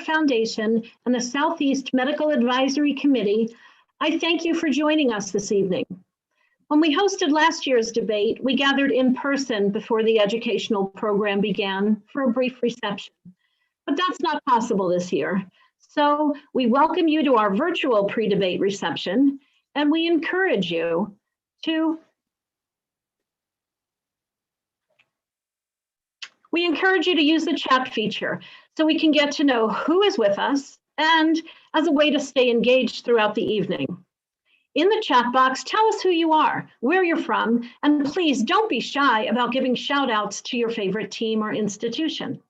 Foundation and the Southeast Medical Advisory Committee, I thank you for joining us this evening. When we hosted last year's debate, we gathered in person before the educational program began for a brief reception, but that's not possible this year. So we welcome you to our virtual pre-debate reception, and we encourage you to use the chat feature so we can get to know who is with us and as a way to stay engaged throughout the evening. In the chat box, tell us who you are, where you're from, and please don't be shy about giving shout outs to your favorite team or institution.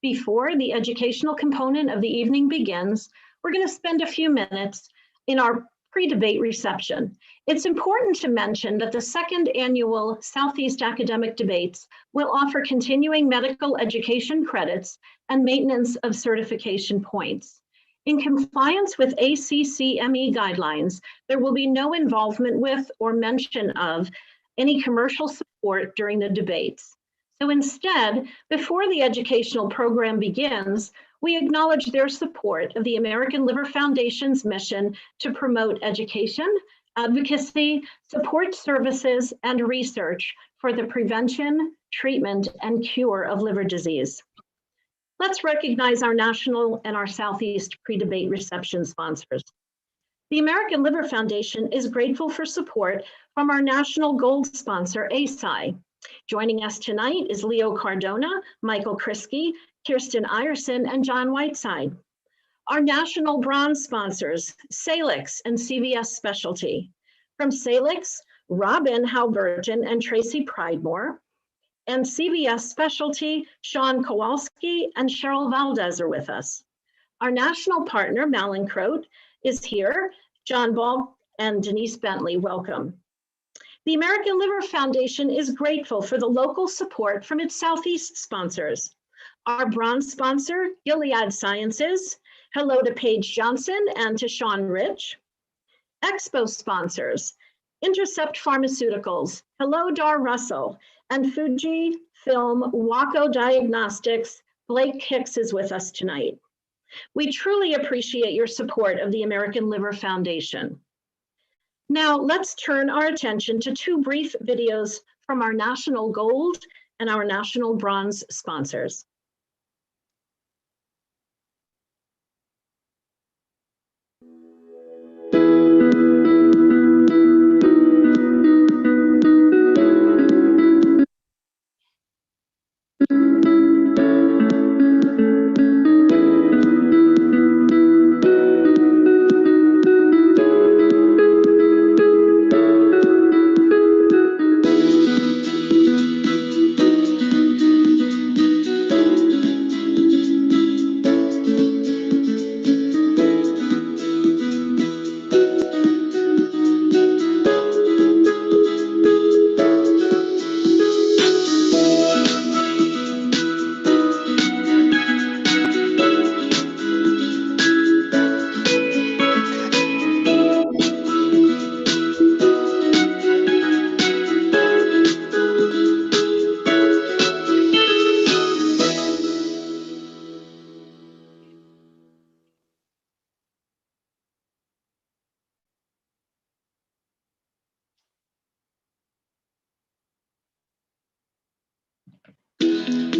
Before the educational component of the evening begins, we're going to spend a few minutes in our pre-debate reception. It's important to mention that the second annual Southeast Academic Debates will offer continuing medical education credits and maintenance of certification points. In compliance with ACCME guidelines, there will be no involvement with or mention of any commercial support during the debates. So instead, before the educational program begins, we acknowledge their support of the American Liver Foundation's mission to promote education, advocacy, support services, and research for the prevention, treatment, and cure of liver disease. Let's recognize our national and our Southeast pre-debate reception sponsors. The American Liver Foundation is grateful for support from our national gold sponsor, ASI. Joining us tonight is Leo Cardona, Michael Kriske, Kirsten Ireson, and John Whiteside. Our national bronze sponsors, Salix and CVS Specialty. From Salix, Robin Halbergen and Tracy Pridemore. And CVS Specialty, Sean Kowalski and Cheryl Valdez are with us. Our national partner, Mallinckrodt, is here. John Ball and Denise Bentley, welcome. The American Liver Foundation is grateful for the local support from its Southeast sponsors. Our bronze sponsor, Gilead Sciences. Hello to Paige Johnson and to Sean Rich. Expo sponsors, Intercept Pharmaceuticals. Hello, Dar Russell. And Fuji Film, Waco Diagnostics. Blake Hicks is with us tonight. We truly appreciate your support of the American Liver Foundation. Now let's turn our attention to two brief videos from our national gold and our national bronze sponsors.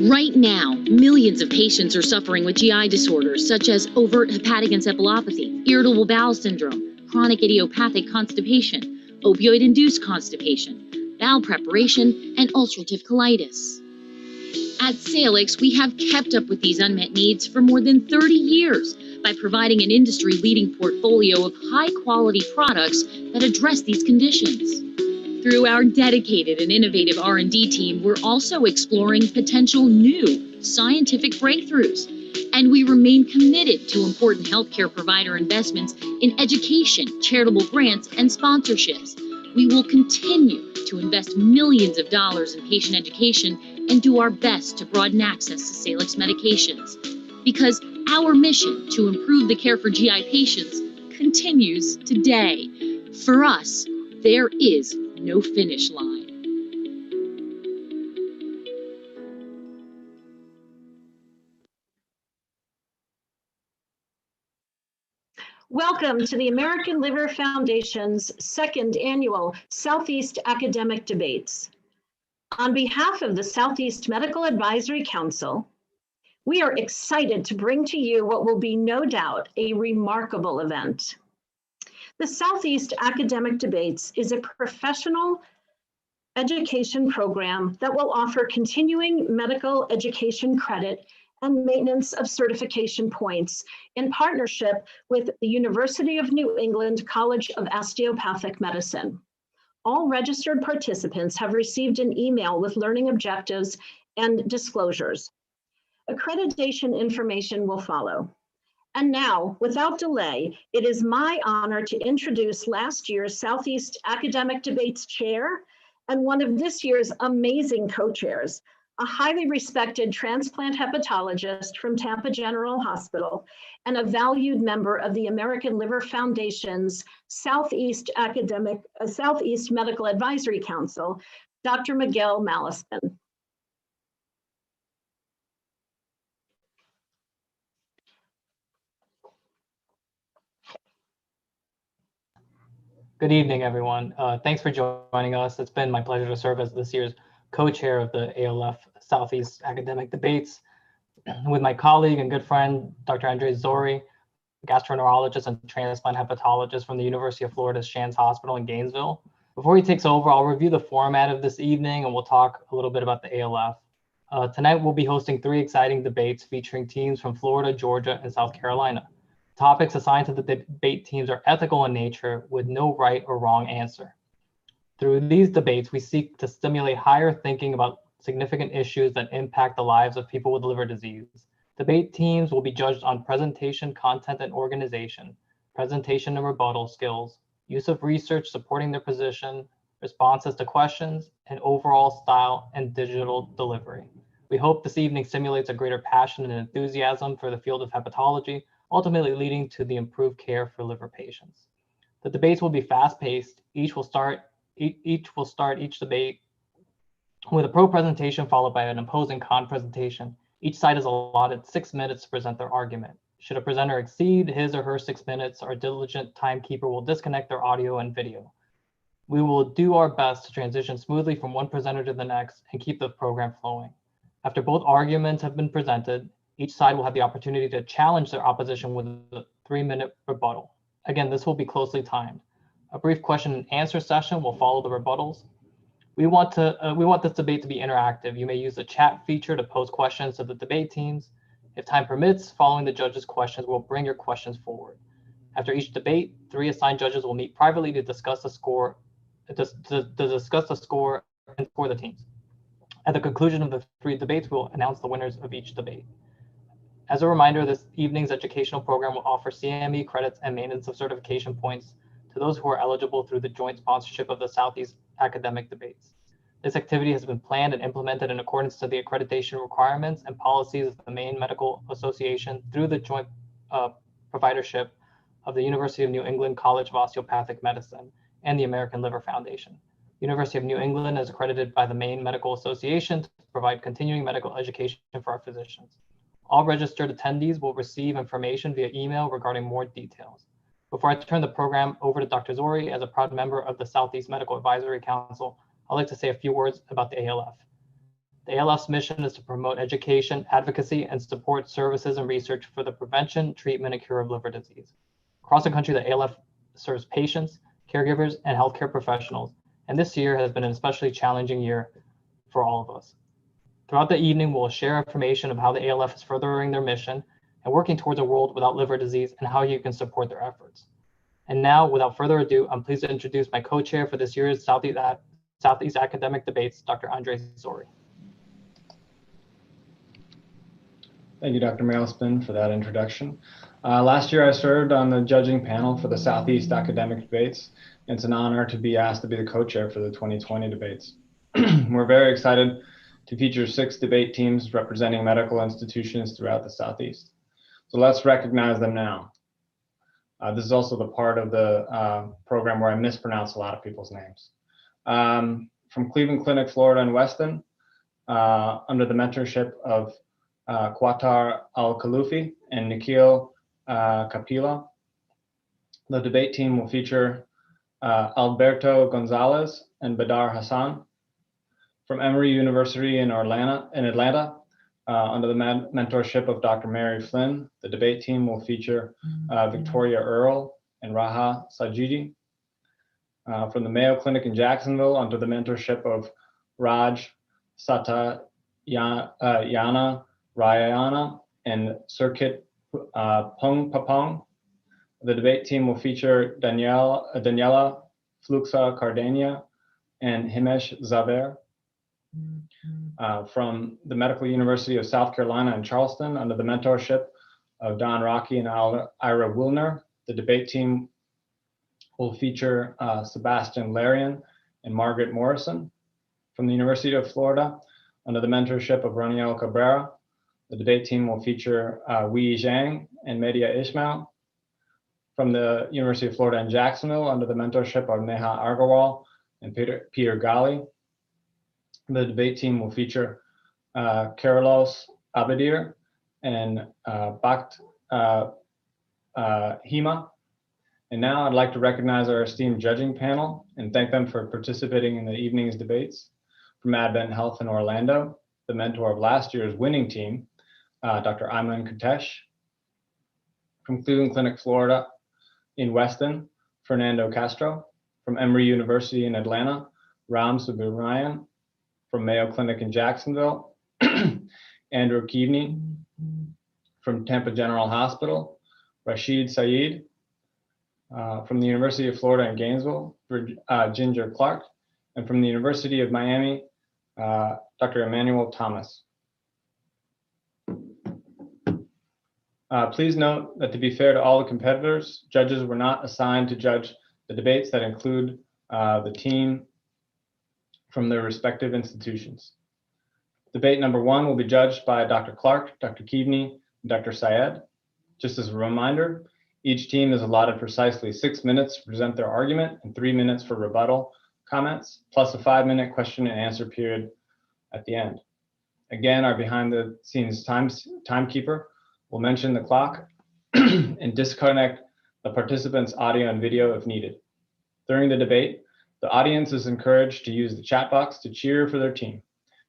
Right now, millions of patients are suffering with GI disorders such as overt hepatic encephalopathy, irritable bowel syndrome, chronic idiopathic constipation, opioid-induced constipation, bowel preparation, and ulcerative colitis. At Salix, we have kept up with these unmet needs for more than 30 years by providing an industry-leading portfolio of high-quality products that address these conditions. Through our dedicated and innovative R&D team, we're also exploring potential new scientific breakthroughs. And we remain committed to important healthcare provider investments in education, charitable grants, and sponsorships. We will continue to invest millions of dollars in patient education and do our best to broaden access to Salix medications. Because our mission to improve the care for GI patients continues today. For us, there is no finish line. Welcome to the American Liver Foundation's second annual Southeast Academic Debates. On behalf of the Southeast Medical Advisory Council, we are excited to bring to you what will be no doubt a remarkable event. The Southeast Academic Debates is a professional education program that will offer continuing medical education credit and maintenance of certification points in partnership with the University of New England College of Osteopathic Medicine. All registered participants have received an email with learning objectives and disclosures. Accreditation information will follow. And now, without delay, it is my honor to introduce last year's Southeast Academic Debates Chair and one of this year's amazing co-chairs, a highly respected transplant hepatologist from Tampa General Hospital and a valued member of the American Liver Foundation's Southeast Medical Advisory Council, Dr. Miguel Malespin. Good evening, everyone. Thanks for joining us. It's been my pleasure to serve as this year's co-chair of the ALF Southeast Academic Debates with my colleague and good friend, Dr. Andre Zori, gastroenterologist and transplant hepatologist from the University of Florida's Shands Hospital in Gainesville. Before he takes over, I'll review the format of this evening and we'll talk a little bit about the ALF. Tonight, we'll be hosting 3 exciting debates featuring teams from Florida, Georgia, and South Carolina. Topics assigned to the debate teams are ethical in nature with no right or wrong answer. Through these debates, we seek to stimulate higher thinking about significant issues that impact the lives of people with liver disease. Debate teams will be judged on presentation, content, and organization, presentation and rebuttal skills, use of research supporting their position, responses to questions, and overall style and digital delivery. We hope this evening simulates a greater passion and enthusiasm for the field of hepatology, ultimately leading to the improved care for liver patients. The debates will be fast-paced. Each will start each debate with a pro presentation followed by an opposing con presentation. Each side is allotted 6 minutes to present their argument. Should a presenter exceed his or her 6 minutes, our diligent timekeeper will disconnect their audio and video. We will do our best to transition smoothly from one presenter to the next and keep the program flowing. After both arguments have been presented, each side will have the opportunity to challenge their opposition with a 3-minute rebuttal. Again, this will be closely timed. A brief question and answer session will follow the rebuttals. We want this debate to be interactive. You may use the chat feature to pose questions to the debate teams. If time permits, following the judges' questions, we'll bring your questions forward. After each debate, 3 assigned judges will meet privately to discuss the score, and score the teams. At the conclusion of the 3 debates, we'll announce the winners of each debate. As a reminder, this evening's educational program will offer CME credits and maintenance of certification points to those who are eligible through the joint sponsorship of the Southeast Academic Debates. This activity has been planned and implemented in accordance to the accreditation requirements and policies of the Maine Medical Association through the joint providership of the University of New England College of Osteopathic Medicine and the American Liver Foundation. University of New England is accredited by the Maine Medical Association to provide continuing medical education for our physicians. All registered attendees will receive information via email regarding more details. Before I turn the program over to Dr. Zori, as a proud member of the Southeast Medical Advisory Council, I'd like to say a few words about the ALF. The ALF's mission is to promote education, advocacy, and support services and research for the prevention, treatment, and cure of liver disease. Across the country, the ALF serves patients, caregivers, and healthcare professionals, and this year has been an especially challenging year for all of us. Throughout the evening, we'll share information of how the ALF is furthering their mission and working towards a world without liver disease and how you can support their efforts. And now, without further ado, I'm pleased to introduce my co-chair for this year's Southeast Academic Debates, Dr. Andre Zori. Thank you, Dr. Malespin, for that introduction. Last year, I served on the judging panel for the Southeast Academic Debates. It's an honor to be asked to be the co-chair for the 2020 debates. We're very excited to feature 6 debate teams representing medical institutions throughout the Southeast. So let's recognize them now. This is also the part of the program where I mispronounce a lot of people's names. From Cleveland Clinic, Florida and Weston, under the mentorship of Qatar Al-Khalufi and Nikhil Kapila. The debate team will feature Alberto Gonzalez and Badar Hassan. From Emory University in Atlanta, under the mentorship of Dr. Mary Flynn, the debate team will feature Victoria Earle and Raha Sajidi. From the Mayo Clinic in Jacksonville, under the mentorship of Raj Satyayana Rayana and Circuit Pong Papong. The debate team will feature Daniela Fluxa Cardania and Himesh Zaver. From the Medical University of South Carolina in Charleston, under the mentorship of Don Rocky and Ira Wilner, the debate team will feature Sebastian Larian and Margaret Morrison. From the University of Florida, under the mentorship of Raniel Cabrera, the debate team will feature Wei Zhang and Media Ismail. From the University of Florida in Jacksonville, under the mentorship of Neha Agarwal and Peter Gali, the debate team will feature Carlos Abadir and Bakht Hema. And now I'd like to recognize our esteemed judging panel and thank them for participating in the evening's debates. From Advent Health in Orlando, the mentor of last year's winning team, Dr. Ayman Kutesh. From Cleveland Clinic, Florida in Weston, Fernando Castro. From Emory University in Atlanta, Ram Subramanian. From Mayo Clinic in Jacksonville, Andrew Keaveney. From Tampa General Hospital, Rashid Saeed. From the University of Florida in Gainesville, Ginger Clark. And from the University of Miami, Dr. Emmanuel Thomas. Please note that to be fair to all the competitors, judges were not assigned to judge the debates that include the team from their respective institutions. Debate number 1 will be judged by Dr. Clark, Dr. Keaveney, and Dr. Syed. Just as a reminder, each team is allotted precisely 6 minutes to present their argument and 3 minutes for rebuttal comments, plus a 5-minute question and answer period at the end. Again, our behind the scenes timekeeper will mention the clock and disconnect the participants' audio and video if needed. During the debate, the audience is encouraged to use the chat box to cheer for their team,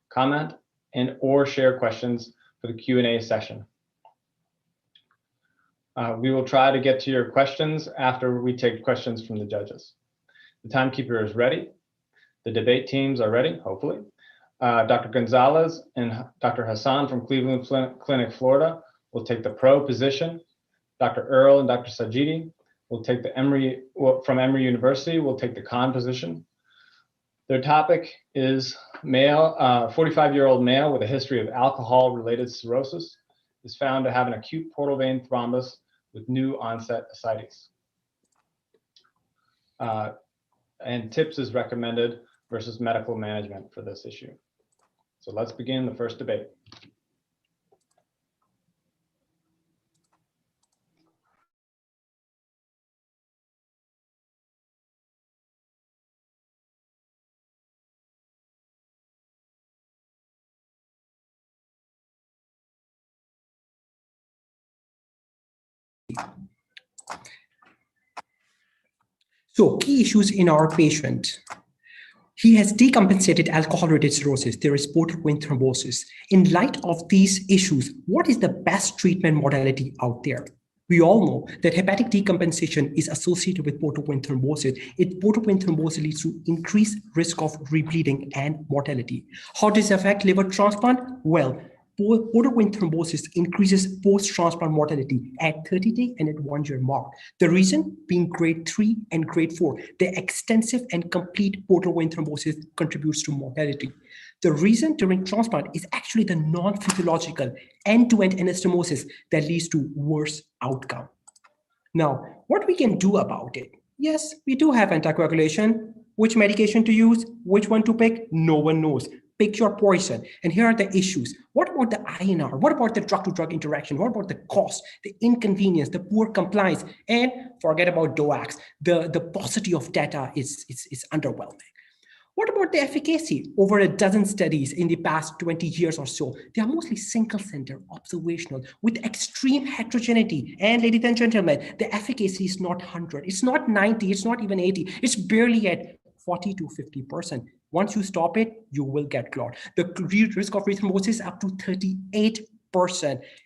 comment, and or share questions for the Q&A session. We will try to get to your questions after we take questions from the judges. The timekeeper is ready. The debate teams are ready, hopefully. Dr. Gonzalez and Dr. Hassan from Cleveland Clinic, Florida will take the pro position. Dr. Earle and Dr. Sajidi will take the from Emory University will take the con position. Their topic is 45-year-old male with a history of alcohol-related cirrhosis is found to have an acute portal vein thrombus with new onset ascites. And TIPS is recommended versus medical management for this issue. So let's begin the first debate. So key issues in our patient. He has decompensated alcohol-related cirrhosis. There is portal vein thrombosis. In light of these issues, what is the best treatment modality out there? We all know that hepatic decompensation is associated with portal vein thrombosis. Portal vein thrombosis leads to increased risk of rebleeding and mortality. How does it affect liver transplant? Well, portal vein thrombosis increases post-transplant mortality at 30-day and at 1-year mark. The reason being grade 3 and grade 4, the extensive and complete portal vein thrombosis contributes to mortality. The reason during transplant is actually the non-physiological end-to-end anastomosis that leads to worse outcome. Now, what we can do about it? Yes, we do have anticoagulation. Which medication to use? Which one to pick? No one knows. Pick your poison. And here are the issues. What about the INR? What about the drug-to-drug interaction? What about the cost, the inconvenience, the poor compliance? And forget about DOACs. The paucity of data is underwhelming. What about the efficacy? Over a dozen studies in the past 20 years or so, they are mostly single center, observational, with extreme heterogeneity. And ladies and gentlemen, the efficacy is not 100, it's not 90, it's not even 80, it's barely at 40 to 50%. Once you stop it, you will get clot. The risk of thrombosis up to 38%.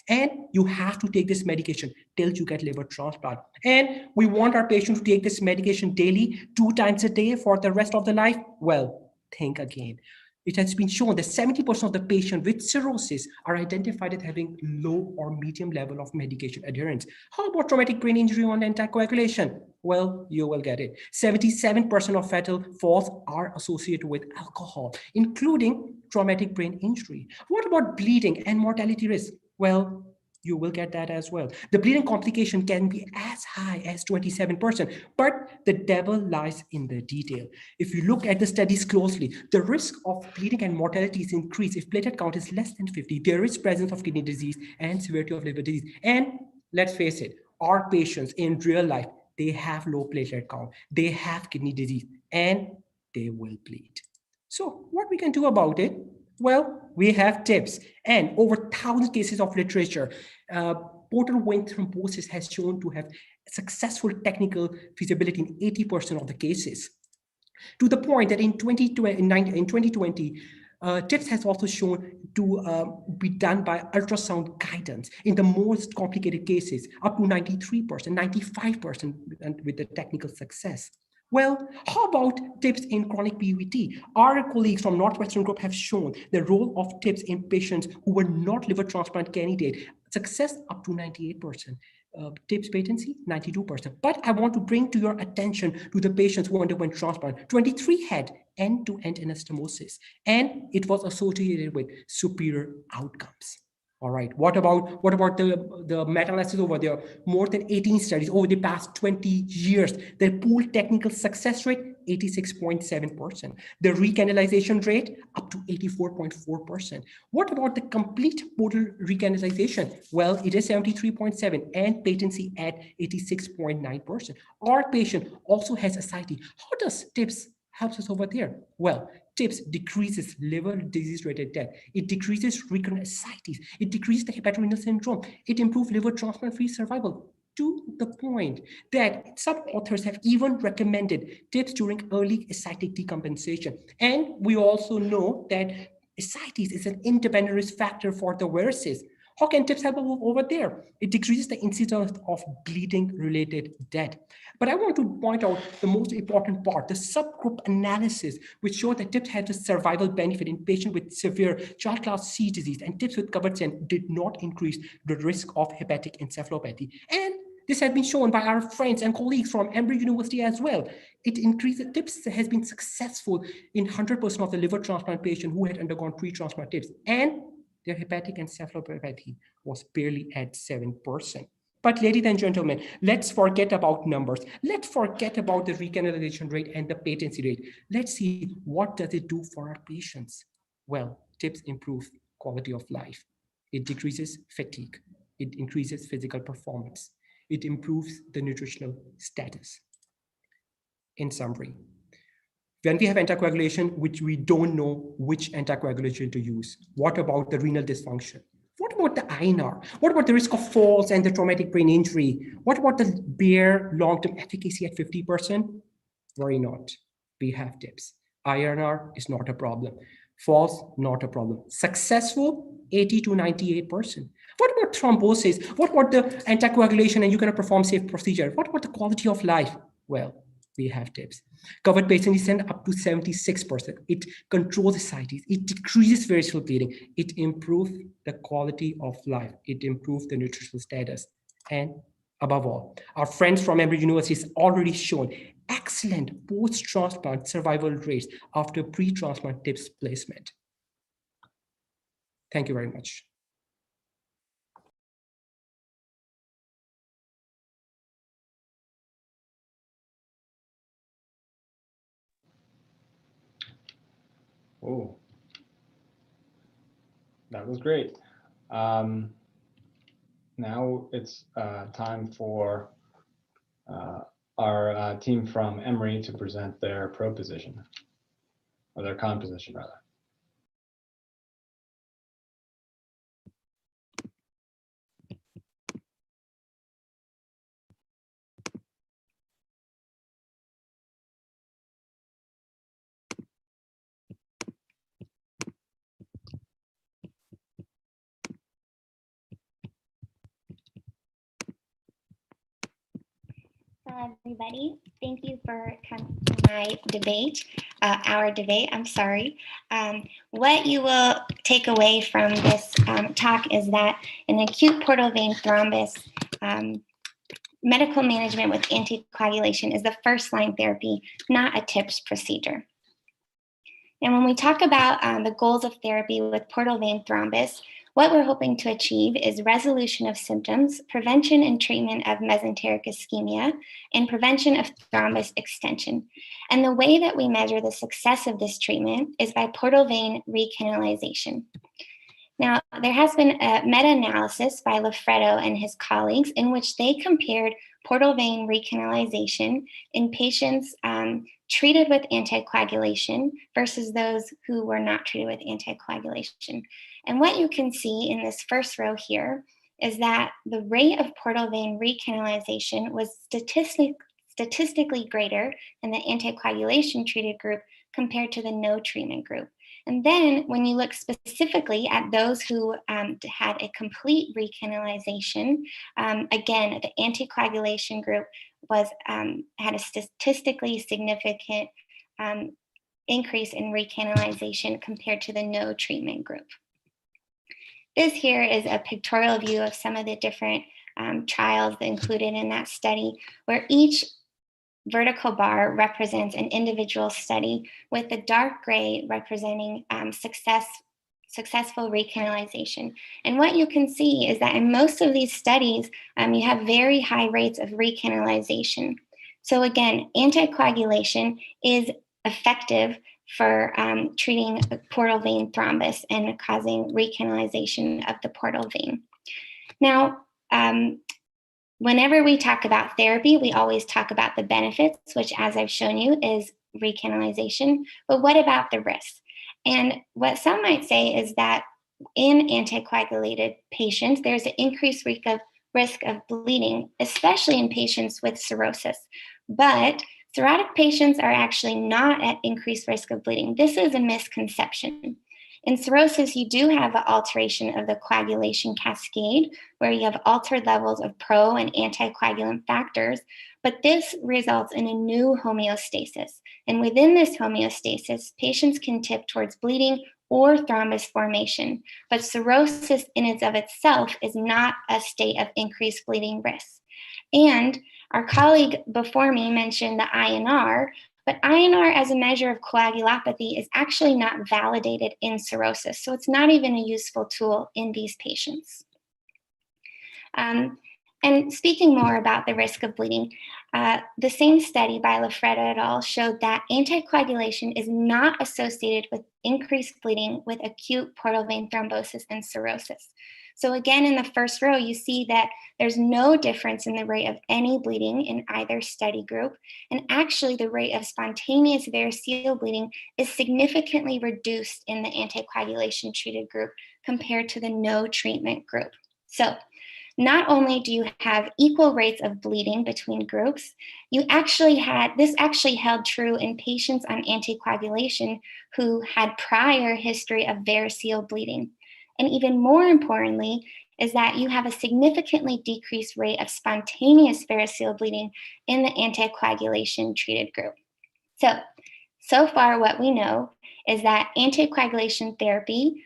And you have to take this medication till you get liver transplant. And we want our patients to take this medication daily, 2 times a day for the rest of their life. Well, think again. It has been shown that 70% of the patients with cirrhosis are identified as having low or medium level of medication adherence. How about traumatic brain injury on anticoagulation? Well, you will get it. 77% of fatal falls are associated with alcohol, including traumatic brain injury. What about bleeding and mortality risk? Well, you will get that as well. The bleeding complication can be as high as 27%, but the devil lies in the detail. If you look at the studies closely, the risk of bleeding and mortality is increased if platelet count is less than 50. There is presence of kidney disease and severity of liver disease. And let's face it, our patients in real life, they have low platelet count, they have kidney disease, and they will bleed. So what we can do about it? Well, we have tips, and over 1,000 cases of literature, portal vein thrombosis has shown to have successful technical feasibility in 80% of the cases. To the point that in 2020, TIPS has also shown to be done by ultrasound guidance in the most complicated cases, up to 93%, 95% with the technical success. Well, how about TIPS in chronic PVT? Our colleagues from Northwestern Group have shown the role of TIPS in patients who were not liver transplant candidate, success up to 98%. TIPS patency, 92%. But I want to bring to your attention to the patients who underwent transplant. 23 had end-to-end anastomosis, and it was associated with superior outcomes. All right, what about the meta-analysis over there? More than 18 studies over the past 20 years. The pooled technical success rate, 86.7%. The recanalization rate, up to 84.4%. What about the complete portal recanalization? Well, it is 73.7% and patency at 86.9%. Our patient also has ascites. How does TIPS helps us over there? Well, TIPS decreases liver disease-related death. It decreases recurrent ascites. It decreases the hepatorenal syndrome. It improves liver transplant-free survival, to the point that some authors have even recommended TIPS during early ascitic decompensation. And we also know that ascites is an independent risk factor for the varices. How can TIPS help over there? It decreases the incidence of bleeding-related death. But I want to point out the most important part, the subgroup analysis, which showed that TIPS had a survival benefit in patients with severe child class C disease, and TIPS with covered stent did not increase the risk of hepatic encephalopathy. And this has been shown by our friends and colleagues from Emory University as well. It increases, TIPS has been successful in 100% of the liver transplant patients who had undergone pre-transplant TIPS, and their hepatic encephalopathy was barely at 7%. But ladies and gentlemen, let's forget about numbers. Let's forget about the recanalization rate and the patency rate. Let's see, what does it do for our patients? Well, TIPS improve quality of life. It decreases fatigue. It increases physical performance. It improves the nutritional status. In summary, when we have anticoagulation, which we don't know which anticoagulation to use, what about the renal dysfunction? What about the INR? What about the risk of falls and the traumatic brain injury? What about the bare long-term efficacy at 50%? Worry not. We have TIPS. INR is not a problem. Falls, not a problem. Successful, 80 to 98%. What about thrombosis? What about the anticoagulation and you can perform safe procedure? What about the quality of life? Well, we have TIPS. Covered patient descent up to 76%. It controls ascites. It decreases variceal bleeding. It improves the quality of life. It improves the nutritional status. And above all, our friends from Emory University has already shown excellent post-transplant survival rates after pre-transplant TIPS placement. Thank you very much. Oh, that was great. Now it's time for our team from Emory to present their proposition. or their composition rather. Everybody, thank you for coming to my debate, our debate, I'm sorry. What you will take away from this talk is that in acute portal vein thrombus, medical management with anticoagulation is the first line therapy, not a TIPS procedure. And when we talk about the goals of therapy with portal vein thrombus, what we're hoping to achieve is resolution of symptoms, prevention and treatment of mesenteric ischemia, and prevention of thrombus extension. And the way that we measure the success of this treatment is by portal vein recanalization. Now, there has been a meta-analysis by Lafredo and his colleagues in which they compared portal vein recanalization in patients treated with anticoagulation versus those who were not treated with anticoagulation. And what you can see in this first row here is that the rate of portal vein recanalization was statistically greater in the anticoagulation treated group compared to the no treatment group. And then when you look specifically at those who had a complete recanalization, again, the anticoagulation group was had a statistically significant increase in recanalization compared to the no treatment group. This here is a pictorial view of some of the different trials included in that study, where each vertical bar represents an individual study, with the dark gray representing successful recanalization. And what you can see is that in most of these studies, you have very high rates of recanalization. So again, anticoagulation is effective for treating portal vein thrombus and causing recanalization of the portal vein. Now, whenever we talk about therapy, we always talk about the benefits, which, as I've shown you, is recanalization. But what about the risks? And what some might say is that in anticoagulated patients, there's an increased risk of bleeding, especially in patients with cirrhosis. But cirrhotic patients are actually not at increased risk of bleeding. This is a misconception. In cirrhosis, you do have an alteration of the coagulation cascade, where you have altered levels of pro and anticoagulant factors, but this results in a new homeostasis. And within this homeostasis, patients can tip towards bleeding or thrombus formation. But cirrhosis in and of itself is not a state of increased bleeding risk. And our colleague before me mentioned the INR, but INR as a measure of coagulopathy is actually not validated in cirrhosis. So it's not even a useful tool in these patients. And speaking more about the risk of bleeding, the same study by Lafredo et al. Showed that anticoagulation is not associated with increased bleeding with acute portal vein thrombosis and cirrhosis. So again, in the first row, you see that there's no difference in the rate of any bleeding in either study group. And actually, the rate of spontaneous variceal bleeding is significantly reduced in the anticoagulation treated group compared to the no treatment group. So not only do you have equal rates of bleeding between groups, this actually held true in patients on anticoagulation who had prior history of variceal bleeding. And even more importantly, is that you have a significantly decreased rate of spontaneous variceal bleeding in the anticoagulation treated group. So far what we know is that anticoagulation therapy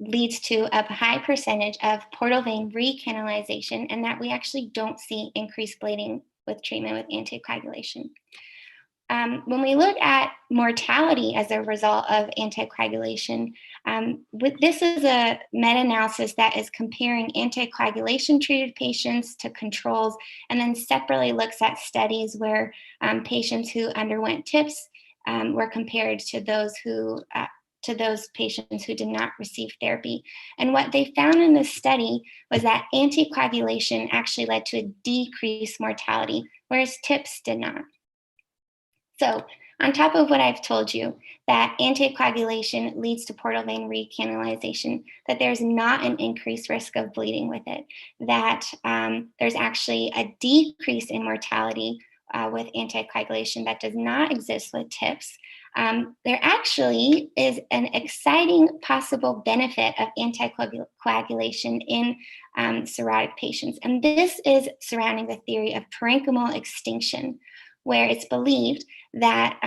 leads to a high percentage of portal vein recanalization, and that we actually don't see increased bleeding with treatment with anticoagulation. When we look at mortality as a result of anticoagulation, this is a meta-analysis that is comparing anticoagulation treated patients to controls, and then separately looks at studies where patients who underwent TIPS were compared to those patients who did not receive therapy. And what they found in this study was that anticoagulation actually led to a decreased mortality, whereas TIPS did not. So on top of what I've told you, that anticoagulation leads to portal vein recanalization, that there's not an increased risk of bleeding with it, that there's actually a decrease in mortality with anticoagulation that does not exist with TIPS. There actually is an exciting possible benefit of anticoagulation in cirrhotic patients. And this is surrounding the theory of parenchymal extinction, where it's believed that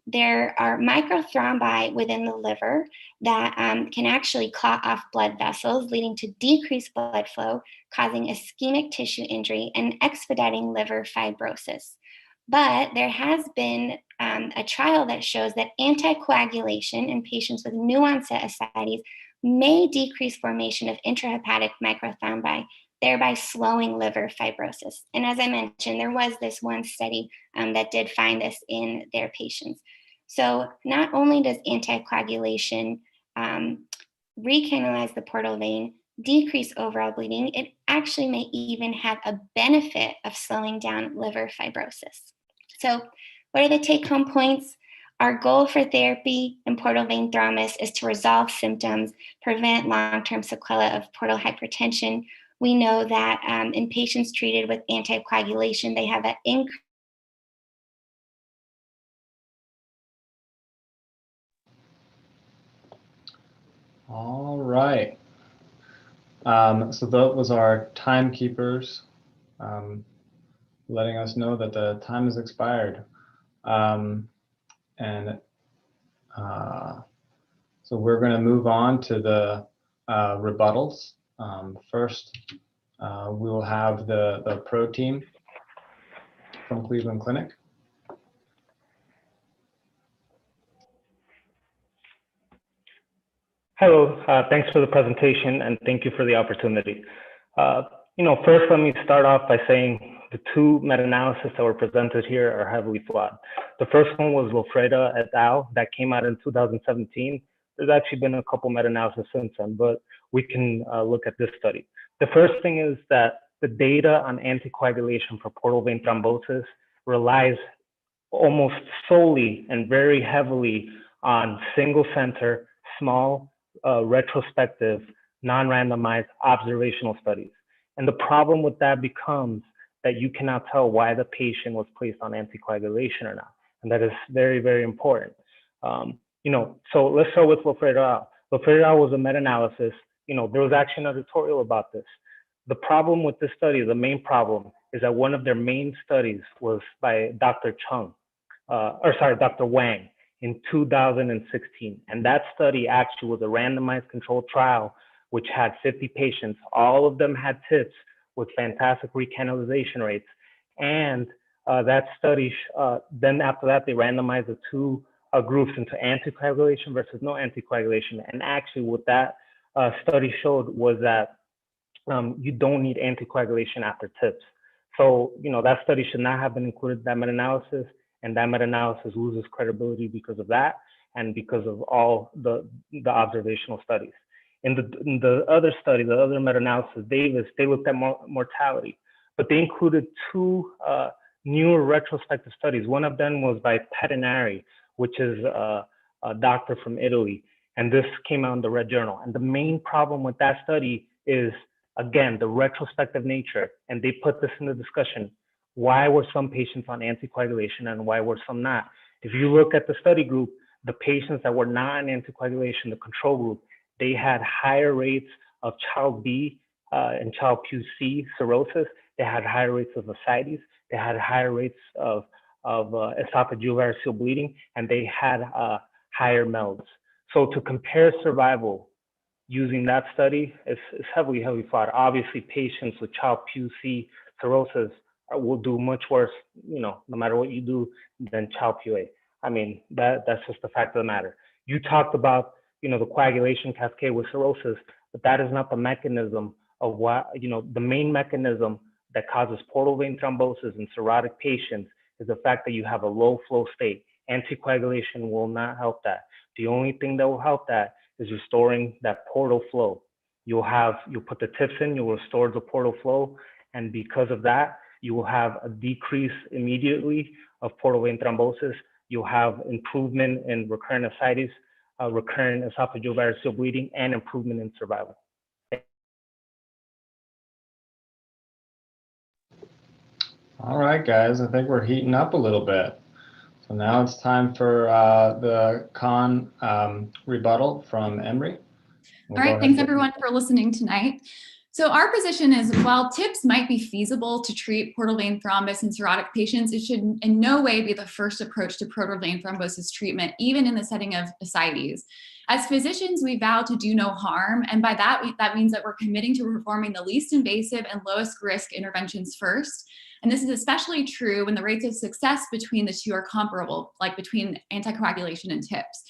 there are microthrombi within the liver that can actually clot off blood vessels, leading to decreased blood flow, causing ischemic tissue injury and expediting liver fibrosis. But there has been a trial that shows that anticoagulation in patients with new onset ascites may decrease formation of intrahepatic microthrombi, thereby slowing liver fibrosis. And as I mentioned, there was this one study that did find this in their patients. So not only does anticoagulation recanalize the portal vein, decrease overall bleeding, it actually may even have a benefit of slowing down liver fibrosis. So what are the take-home points? Our goal for therapy in portal vein thrombus is to resolve symptoms, prevent long-term sequelae of portal hypertension. We know that in patients treated with anticoagulation, they have an increase. All right. So that was our timekeepers letting us know that the time has expired. So we're going to move on to the rebuttals. First, we will have the pro team from Cleveland Clinic. Hello, thanks for the presentation and thank you for the opportunity. First let me start off by saying the two meta-analyses that were presented here are heavily flawed. The first one was Wilfreda et al. That came out in 2017. There's actually been a couple meta-analyses since then, but we can look at this study. The first thing is that the data on anticoagulation for portal vein thrombosis relies almost solely and very heavily on single center, small, retrospective, non-randomized observational studies. And the problem with that becomes that you cannot tell why the patient was placed on anticoagulation or not. And that is very, very important. So let's start with Wilfreda et al. Wilfreda et al. Was a meta-analysis. There was actually an editorial about this. The problem with this study, the main problem, is that one of their main studies was by Dr. Wang in 2016. And that study actually was a randomized controlled trial, which had 50 patients. All of them had TIPS with fantastic recanalization rates. And that study, then after that, they randomized the two groups into anticoagulation versus no anticoagulation. And actually what that study showed was that you don't need anticoagulation after TIPS. So, that study should not have been included in that meta-analysis, and that meta-analysis loses credibility because of that and because of all the observational studies. In the other study, the other meta-analysis, Davis, they looked at mortality, but they included two newer retrospective studies. One of them was by Pedinari, which is a doctor from Italy, and this came out in the Red Journal. And the main problem with that study is, again, the retrospective nature, and they put this in the discussion. Why were some patients on anticoagulation and why were some not? If you look at the study group, the patients that were not on anticoagulation, the control group, they had higher rates of child B and child QC cirrhosis. They had higher rates of ascites. They had higher rates of esophageal variceal bleeding, and they had higher MELDs. So to compare survival using that study is heavily flawed. Obviously, patients with child QC cirrhosis will do much worse, no matter what you do, than child PUA. I mean, that's just the fact of the matter. You talked about, the coagulation cascade with cirrhosis, but that is not the mechanism of why, the main mechanism that causes portal vein thrombosis in cirrhotic patients is the fact that you have a low flow state. Anticoagulation will not help that. The only thing that will help that is restoring that portal flow. You'll put the tips in, you'll restore the portal flow, and because of that, you will have a decrease immediately of portal vein thrombosis, you'll have improvement in recurrent ascites, recurrent esophageal variceal bleeding, and improvement in survival. All right, guys, I think we're heating up a little bit. So now it's time for the con rebuttal from Emory. All right, thanks everyone for listening tonight. So our position is, while TIPS might be feasible to treat portal vein thrombus in cirrhotic patients, it should in no way be the first approach to portal vein thrombosis treatment, even in the setting of ascites. As physicians, we vow to do no harm, and by that, that means that we're committing to performing the least invasive and lowest risk interventions first. And this is especially true when the rates of success between the two are comparable, like between anticoagulation and TIPS.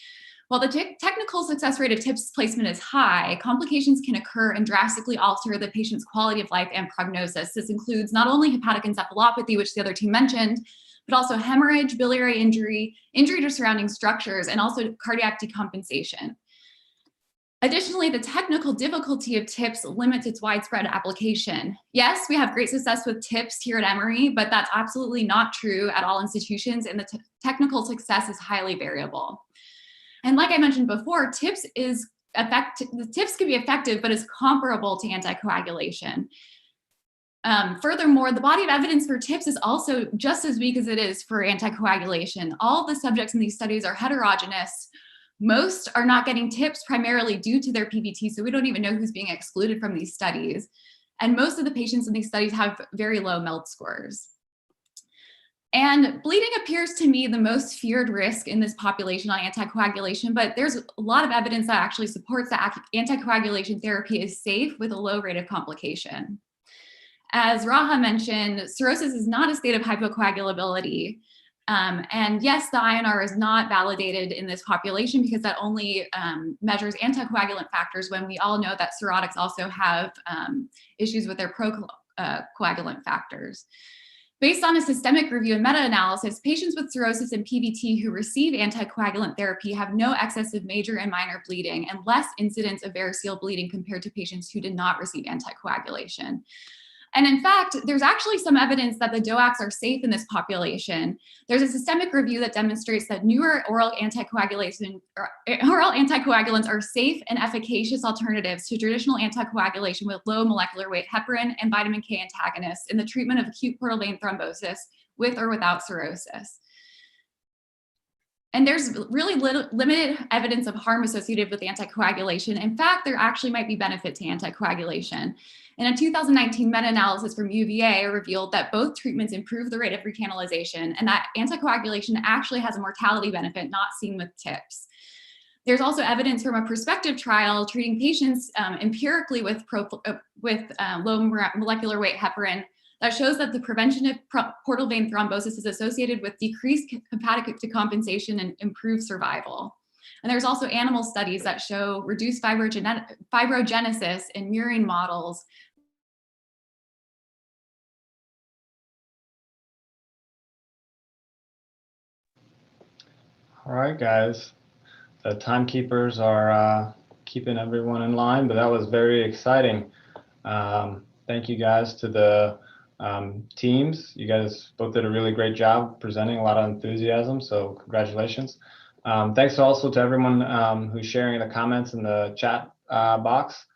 While the technical success rate of TIPS placement is high, complications can occur and drastically alter the patient's quality of life and prognosis. This includes not only hepatic encephalopathy, which the other team mentioned, but also hemorrhage, biliary injury, injury to surrounding structures, and also cardiac decompensation. Additionally, the technical difficulty of TIPS limits its widespread application. Yes, we have great success with TIPS here at Emory, but that's absolutely not true at all institutions, and the technical success is highly variable. And like I mentioned before, TIPS can be effective, but is comparable to anticoagulation. Furthermore, the body of evidence for TIPS is also just as weak as it is for anticoagulation. All the subjects in these studies are heterogeneous. Most are not getting TIPS primarily due to their PVT, so we don't even know who's being excluded from these studies. And most of the patients in these studies have very low MELD scores. And bleeding appears to me the most feared risk in this population on anticoagulation, but there's a lot of evidence that actually supports that anticoagulation therapy is safe with a low rate of complication. As Raha mentioned, cirrhosis is not a state of hypocoagulability. And yes, the INR is not validated in this population because that only measures anticoagulant factors, when we all know that cirrhotics also have issues with their procoagulant factors. Based on a systemic review and meta-analysis, patients with cirrhosis and PVT who receive anticoagulant therapy have no excessive major and minor bleeding and less incidence of variceal bleeding compared to patients who did not receive anticoagulation. And in fact, there's actually some evidence that the DOACs are safe in this population. There's a systemic review that demonstrates that newer oral anticoagulants are safe and efficacious alternatives to traditional anticoagulation with low molecular weight heparin and vitamin K antagonists in the treatment of acute portal vein thrombosis with or without cirrhosis. And there's really limited evidence of harm associated with anticoagulation. In fact, there actually might be benefit to anticoagulation. In a 2019 meta-analysis from UVA revealed that both treatments improve the rate of recanalization and that anticoagulation actually has a mortality benefit not seen with TIPS. There's also evidence from a prospective trial treating patients empirically with low molecular weight heparin that shows that the prevention of portal vein thrombosis is associated with decreased hepatic decompensation and improved survival. And there's also animal studies that show reduced fibrogenesis in murine models. All right, guys. The timekeepers are keeping everyone in line, but that was very exciting. Thank you guys to the teams. You guys both did a really great job presenting, a lot of enthusiasm, so congratulations. Thanks also to everyone who's sharing the comments in the chat box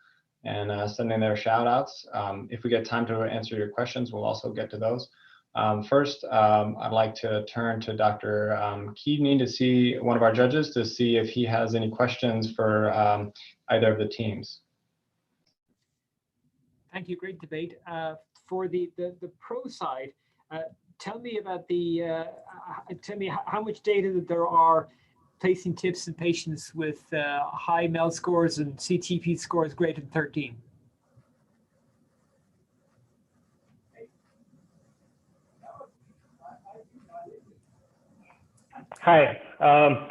and sending their shout outs. If we get time to answer your questions, we'll also get to those. First, I'd like to turn to Dr. Keaveney to see one of our judges to see if he has any questions for either of the teams. Thank you, great debate. For the pro side, tell me about tell me how much data that there are placing TIPS in patients with high MELD scores and CTP scores greater than 13. Hi. The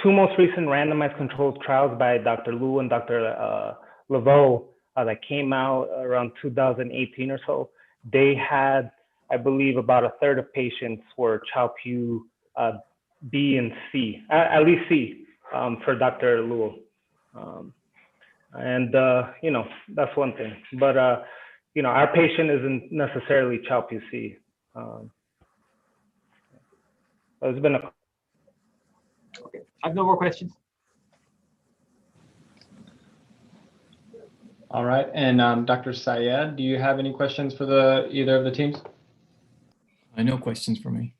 two most recent randomized controlled trials by Dr. Liu and Dr. Laveau that came out around 2018 or so, they had, I believe, about a third of patients were Child-Pugh B and C, at least C for Dr. Liu. That's one thing. But, our patient isn't necessarily Child-Pugh C. It's been a Okay, I have no more questions. All right, and Dr. Syed, do you have any questions for either of the teams? No questions for me.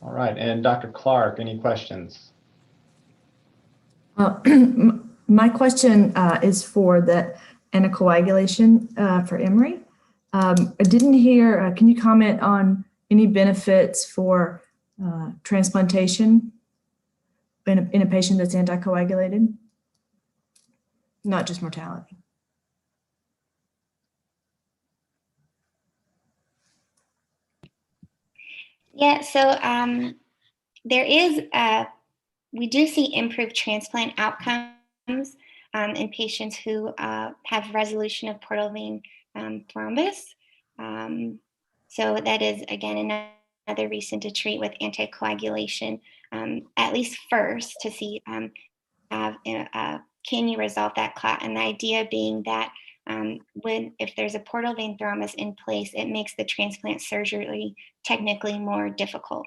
All right, and Dr. Clark, any questions? My question is for the anticoagulation for Emory. I didn't hear, can you comment on any benefits for transplantation in a patient that's anticoagulated? Not just mortality. Yeah, so there is, we do see improved transplant outcomes in patients who have resolution of portal vein thrombus. So that is, again, another reason to treat with anticoagulation, at least first to see can you resolve that clot? And the idea being that if there's a portal vein thrombus in place, it makes the transplant surgery technically more difficult.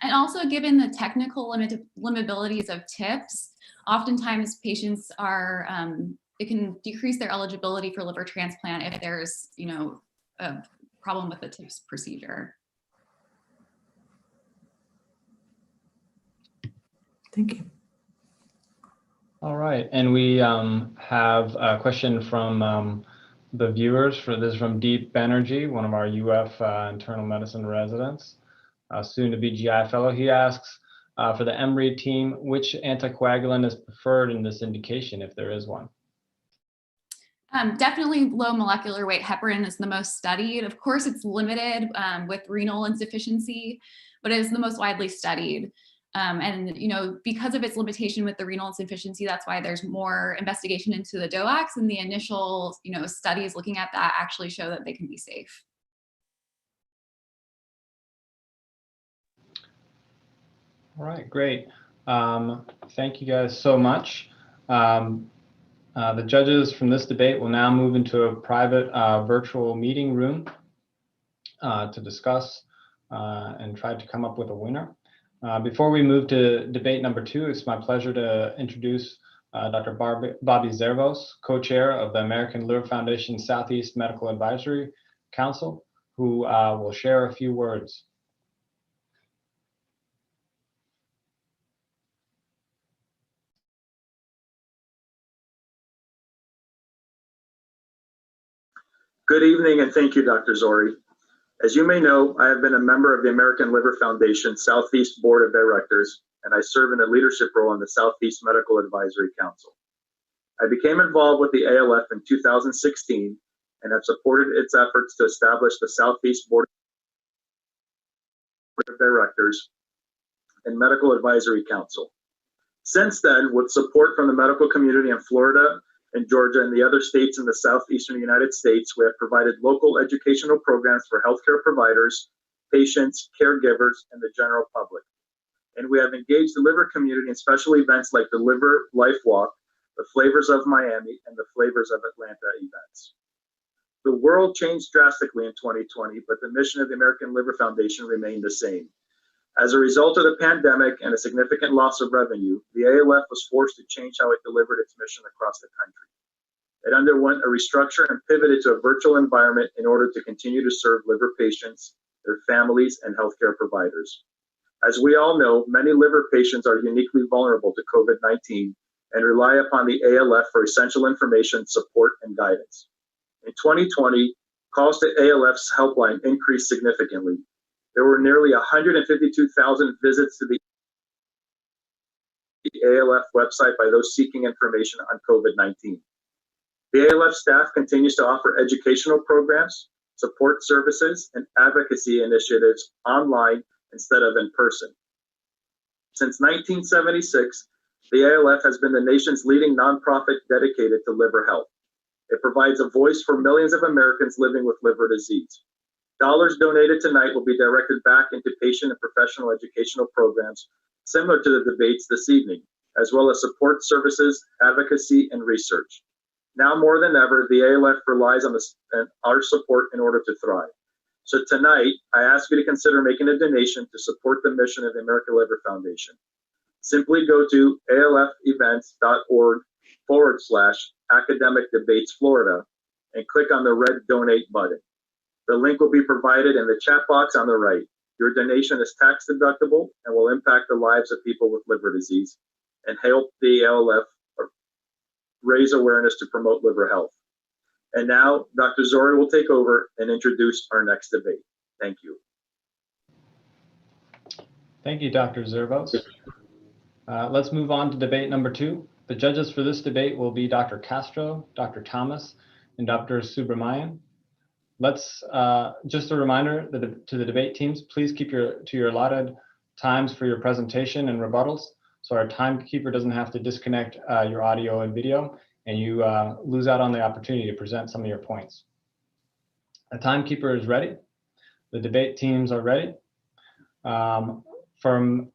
And also, given the technical limitabilities of TIPS, oftentimes patients are, it can decrease their eligibility for liver transplant if there's, a problem with the TIPS procedure. Thank you. All right, and we have a question from the viewers. This is from Deep Banerjee, one of our UF internal medicine residents, soon to be GI fellow. He asks for the Emory team, which anticoagulant is preferred in this indication, if there is one? Definitely low molecular weight heparin is the most studied. Of course, it's limited with renal insufficiency, but it is the most widely studied. And because of its limitation with the renal insufficiency, that's why there's more investigation into the DOACs, and the initial studies looking at that actually show that they can be safe. All right, great. Thank you guys so much. The judges from this debate will now move into a private virtual meeting room to discuss and try to come up with a winner. Before we move to debate number 2, it's my pleasure to introduce Dr. Bobby Zervos, co-chair of the American Liver Foundation Southeast Medical Advisory Council, who will share a few words. Good evening, and thank you, Dr. Zori. As you may know, I have been a member of the American Liver Foundation Southeast Board of Directors, and I serve in a leadership role on the Southeast Medical Advisory Council. I became involved with the ALF in 2016 and have supported its efforts to establish the Southeast Board of Directors and Medical Advisory Council. Since then, with support from the medical community in Florida and Georgia and the other states in the southeastern United States, we have provided local educational programs for healthcare providers, patients, caregivers, and the general public. And we have engaged the liver community in special events like the Liver Life Walk, the Flavors of Miami, and the Flavors of Atlanta events. The world changed drastically in 2020, but the mission of the American Liver Foundation remained the same. As a result of the pandemic and a significant loss of revenue, the ALF was forced to change how it delivered its mission across the country. It underwent a restructure and pivoted to a virtual environment in order to continue to serve liver patients, their families, and healthcare providers. As we all know, many liver patients are uniquely vulnerable to COVID-19 and rely upon the ALF for essential information, support, and guidance. In 2020, calls to ALF's helpline increased significantly. There were nearly 152,000 visits to the ALF website by those seeking information on COVID-19. The ALF staff continues to offer educational programs, support services, and advocacy initiatives online instead of in person. Since 1976, the ALF has been the nation's leading nonprofit dedicated to liver health. It provides a voice for millions of Americans living with liver disease. Dollars donated tonight will be directed back into patient and professional educational programs similar to the debates this evening, as well as support services, advocacy, and research. Now more than ever, the ALF relies on our support in order to thrive. So tonight, I ask you to consider making a donation to support the mission of the American Liver Foundation. Simply go to alfevents.org/Academic Debates Florida and click on the red donate button. The link will be provided in the chat box on the right. Your donation is tax deductible and will impact the lives of people with liver disease and help the ALF raise awareness to promote liver health. And now Dr. Zori will take over and introduce our next debate. Thank you. Thank you, Dr. Zervos. Let's move on to debate number 2. The judges for this debate will be Dr. Castro, Dr. Thomas, and Dr. Subramanian. Let's just a reminder to the debate teams, please keep to your allotted times for your presentation and rebuttals, so our timekeeper doesn't have to disconnect your audio and video, and you lose out on the opportunity to present some of your points. The timekeeper is ready. The debate teams are ready. From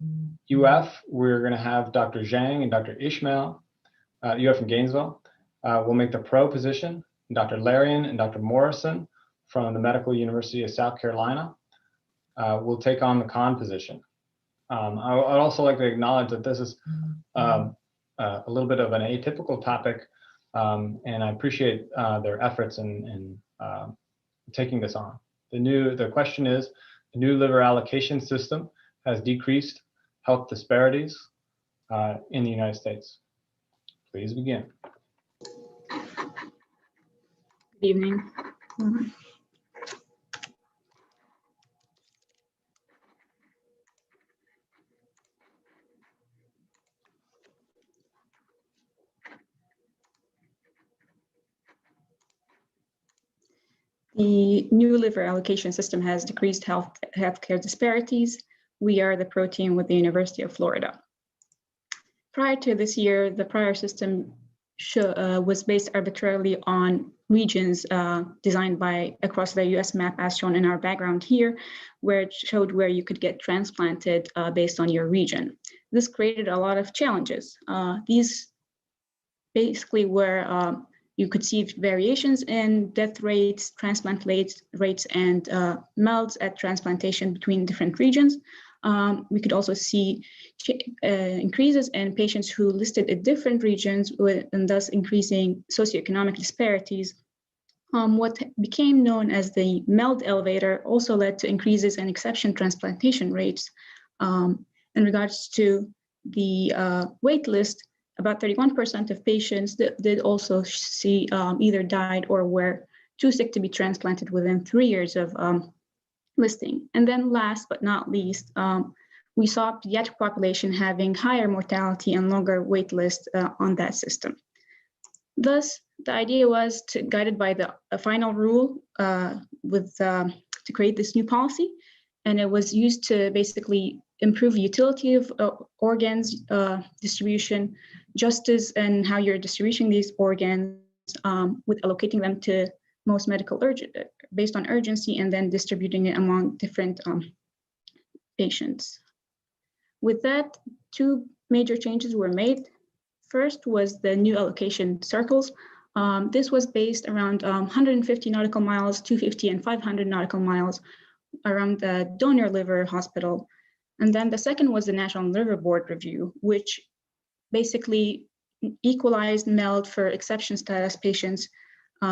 UF, we're going to have Dr. Zhang and Dr. Ishmael, UF from Gainesville, will make the pro position. Dr. Larian and Dr. Morrison from the Medical University of South Carolina will take on the con position. I'd also like to acknowledge that this is a little bit of an atypical topic, and I appreciate their efforts in taking this on. The question is, the new liver allocation system has decreased health disparities in the United States. Please begin. Good evening. The new liver allocation system has decreased healthcare disparities. We are the pro team with the University of Florida. Prior to this year, the prior system was based arbitrarily on regions designed by across the US map as shown in our background here, where it showed where you could get transplanted based on your region. This created a lot of challenges. These basically were you could see variations in death rates, transplant rates, and MELDs at transplantation between different regions. We could also see increases in patients who listed in different regions, and thus increasing socioeconomic disparities. What became known as the MELD elevator also led to increases in exception transplantation rates. In regards to the wait list, about 31% of patients did also see either died or were too sick to be transplanted within 3 years of listing. And then last but not least, we saw pediatric population having higher mortality and longer wait list on that system. Thus, the idea was guided by the final rule to create this new policy, and it was used to basically improve utility of organs distribution, justice, and how you're distributing these organs with allocating them to most medical based on urgency, and then distributing it among different patients. With that, 2 major changes were made. First was the new allocation circles. This was based around 150 nautical miles, 250 and 500 nautical miles around the donor liver hospital. And then the second was the National Liver Board review, which basically equalized MELD for exception status patients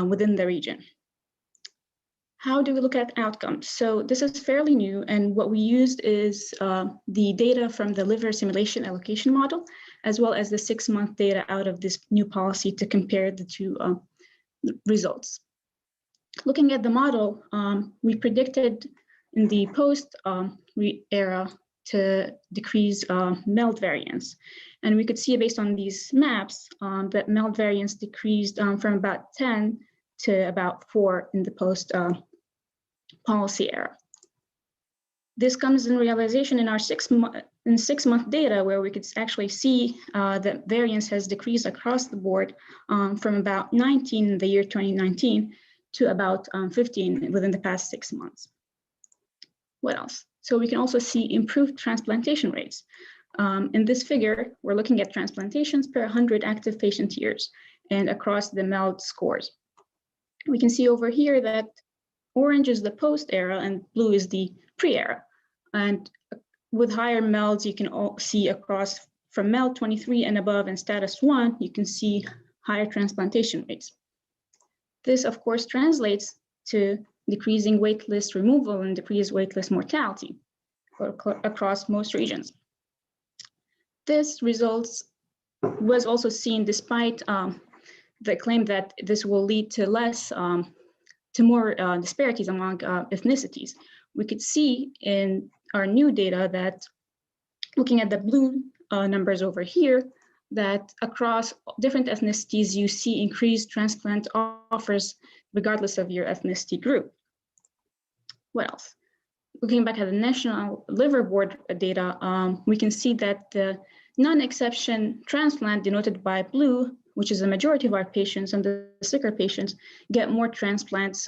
within the region. How do we look at outcomes? So this is fairly new, and what we used is the data from the liver simulation allocation model, as well as the 6-month data out of this new policy to compare the 2 results. Looking at the model, we predicted in the post era to decrease MELD variance. And we could see based on these maps that MELD variance decreased from about 10 to about 4 in the post policy era. This comes in realization in our 6-month data, where we could actually see that variance has decreased across the board from about 19 in the year 2019 to about 15 within the past 6 months. What else? So we can also see improved transplantation rates. In this figure, we're looking at transplantations per 100 active patient years and across the MELD scores. We can see over here that Orange is the post era and blue is the pre-era. And with higher MELDs, you can all see across from MELD 23 and above and status 1, you can see higher transplantation rates. This, of course, translates to decreasing waitlist removal and decreased waitlist mortality across most regions. This results was also seen despite the claim that this will lead to more disparities among ethnicities. We could see in our new data that looking at the blue numbers over here, that across different ethnicities, you see increased transplant offers regardless of your ethnicity group. What else? Looking back at the National Liver Board data, we can see that the non-exception transplant denoted by blue, which is the majority of our patients, and the sicker patients get more transplants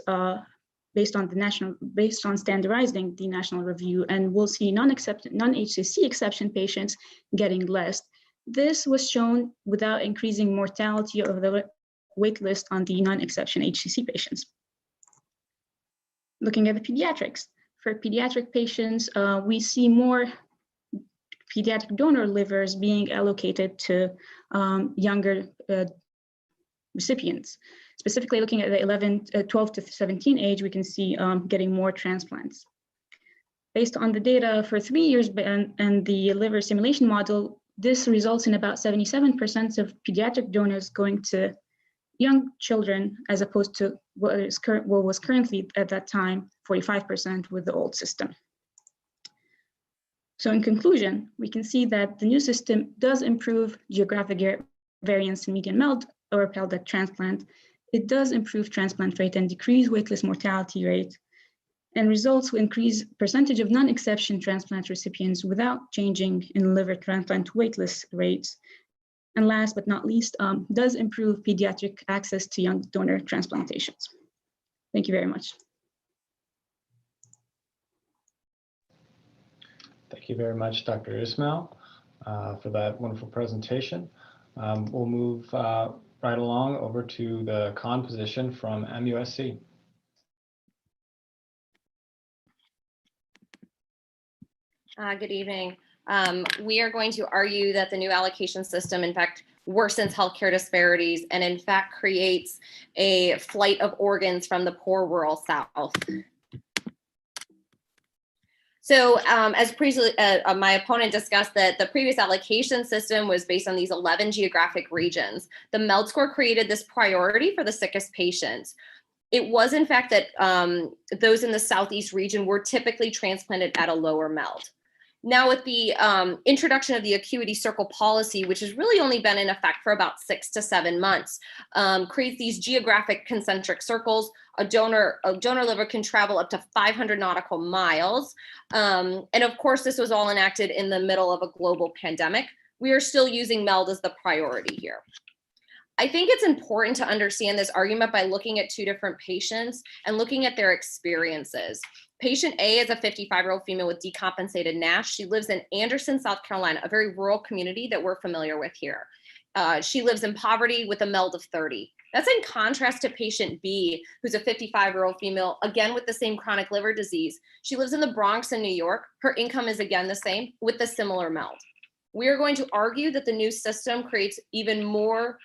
based on standardizing the national review, and we'll see non-HCC exception patients getting less. This was shown without increasing mortality of the wait list on the non-exception HCC patients. Looking at the pediatrics, for pediatric patients, we see more pediatric donor livers being allocated to younger recipients. Specifically looking at the 12 to 17 age, we can see getting more transplants. Based on the data for 3 years and the liver simulation model, this results in about 77% of pediatric donors going to young children, as opposed to what was currently at that time 45% with the old system. So in conclusion, we can see that the new system does improve geographic variance in median MELD or pelvic transplant. It does improve transplant rate and decrease waitlist mortality rate, and results will increase percentage of non-exception transplant recipients without changing in liver transplant waitlist rates. And last but not least, does improve pediatric access to young donor transplantations. Thank you very much. Thank you very much, Dr. Ismail, for that wonderful presentation. We'll move right along over to the con position from MUSC. Good evening. We are going to argue that the new allocation system, in fact, worsens healthcare disparities and in fact creates a flight of organs from the poor rural South. So as previously, my opponent discussed that the previous allocation system was based on these 11 geographic regions. The MELD score created this priority for the sickest patients. It was in fact that those in the Southeast region were typically transplanted at a lower MELD. Now with the introduction of the acuity circle policy, which has really only been in effect for about 6 to 7 months, creates these geographic concentric circles. A donor liver can travel up to 500 nautical miles. And of course, this was all enacted in the middle of a global pandemic. We are still using MELD as the priority here. I think it's important to understand this argument by looking at 2 different patients and looking at their experiences. Patient A is a 55-year-old female with decompensated NASH. She lives in Anderson, South Carolina, a very rural community that we're familiar with here. She lives in poverty with a MELD of 30. That's in contrast to patient B, who's a 55-year-old female, again with the same chronic liver disease. She lives in the Bronx in New York. Her income is again the same with a similar MELD. We are going to argue that the new system creates even more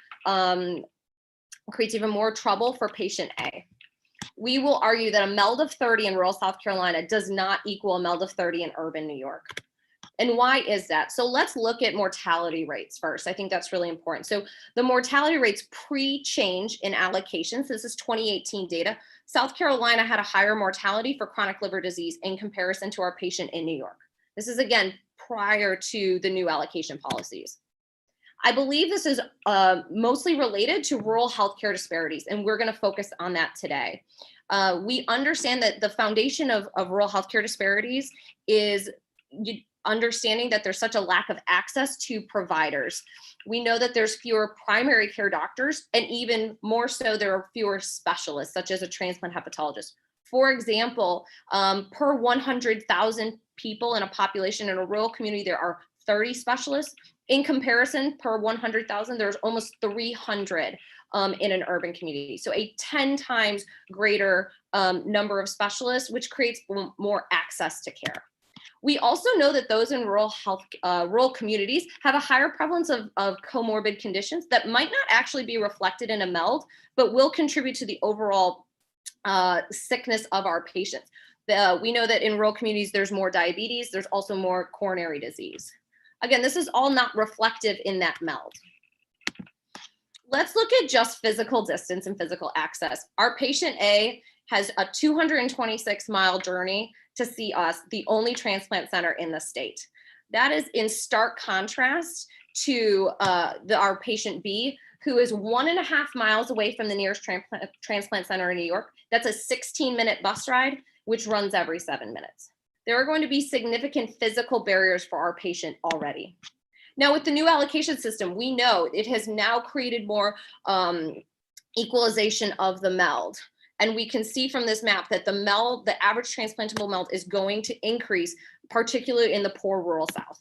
trouble for patient A. We will argue that a MELD of 30 in rural South Carolina does not equal a MELD of 30 in urban New York. And why is that? So let's look at mortality rates first. I think that's really important. So the mortality rates pre-change in allocations, this is 2018 data. South Carolina had a higher mortality for chronic liver disease in comparison to our patient in New York. This is again prior to the new allocation policies. I believe this is mostly related to rural healthcare disparities, and we're going to focus on that today. We understand that the foundation of rural healthcare disparities is understanding that there's such a lack of access to providers. We know that there's fewer primary care doctors, and even more so, there are fewer specialists, such as a transplant hepatologist. For example, per 100,000 people in a population in a rural community, there are 30 specialists. In comparison, per 100,000, there's almost 300 in an urban community. So a 10 times greater number of specialists, which creates more access to care. We also know that those in rural communities have a higher prevalence of comorbid conditions that might not actually be reflected in a MELD, but will contribute to the overall sickness of our patients. We know that in rural communities, there's more diabetes, there's also more coronary disease. Again, this is all not reflective in that MELD. Let's look at just physical distance and physical access. Our patient A has a 226-mile journey to see us, the only transplant center in the state. That is in stark contrast to our patient B, who is 1.5 miles away from the nearest transplant center in New York. That's a 16-minute bus ride, which runs every 7 minutes. There are going to be significant physical barriers for our patient already. Now, with the new allocation system, we know it has now created more equalization of the MELD. And we can see from this map that the MELD, the average transplantable MELD, is going to increase, particularly in the poor rural South.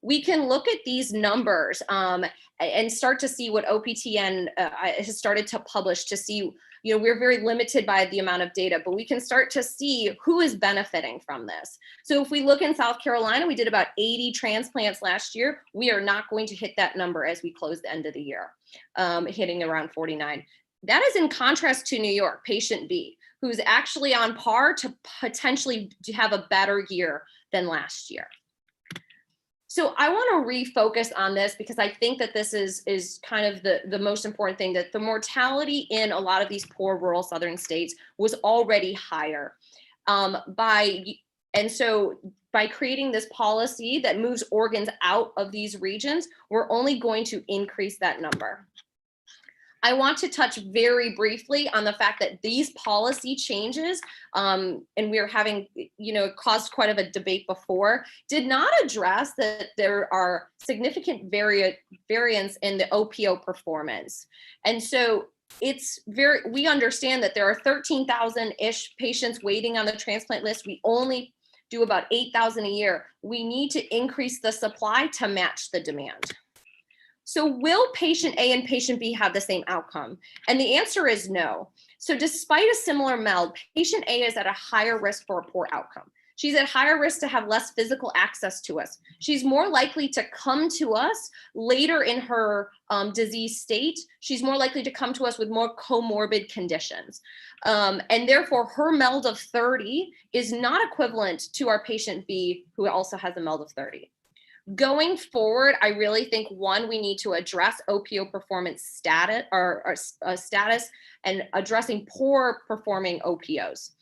We can look at these numbers and start to see what OPTN has started to publish to see, you know, we're very limited by the amount of data, but we can start to see who is benefiting from this. So if we look in South Carolina, we did about 80 transplants last year. We are not going to hit that number as we close the end of the year, hitting around 49. That is in contrast to New York, patient B, who's actually on par to potentially have a better year than last year. So I want to refocus on this because I think that this is kind of the most important thing, that the mortality in a lot of these poor rural Southern states was already higher. And so by creating this policy that moves organs out of these regions, we're only going to increase that number. I want to touch very briefly on the fact that these policy changes, and we are having, you know, caused quite of a debate before, did not address that there are significant variance in the OPO performance. And so we understand that there are 13,000-ish patients waiting on the transplant list. We only do about 8,000 a year. We need to increase the supply to match the demand. So will patient A and patient B have the same outcome? And the answer is no. So despite a similar MELD, patient A is at a higher risk for a poor outcome. She's at higher risk to have less physical access to us. She's more likely to come to us later in her disease state. She's more likely to come to us with more comorbid conditions. And therefore, her MELD of 30 is not equivalent to our patient B, who also has a MELD of 30. Going forward, I really think, one, we need to address OPO performance status and addressing poor performing OPOs.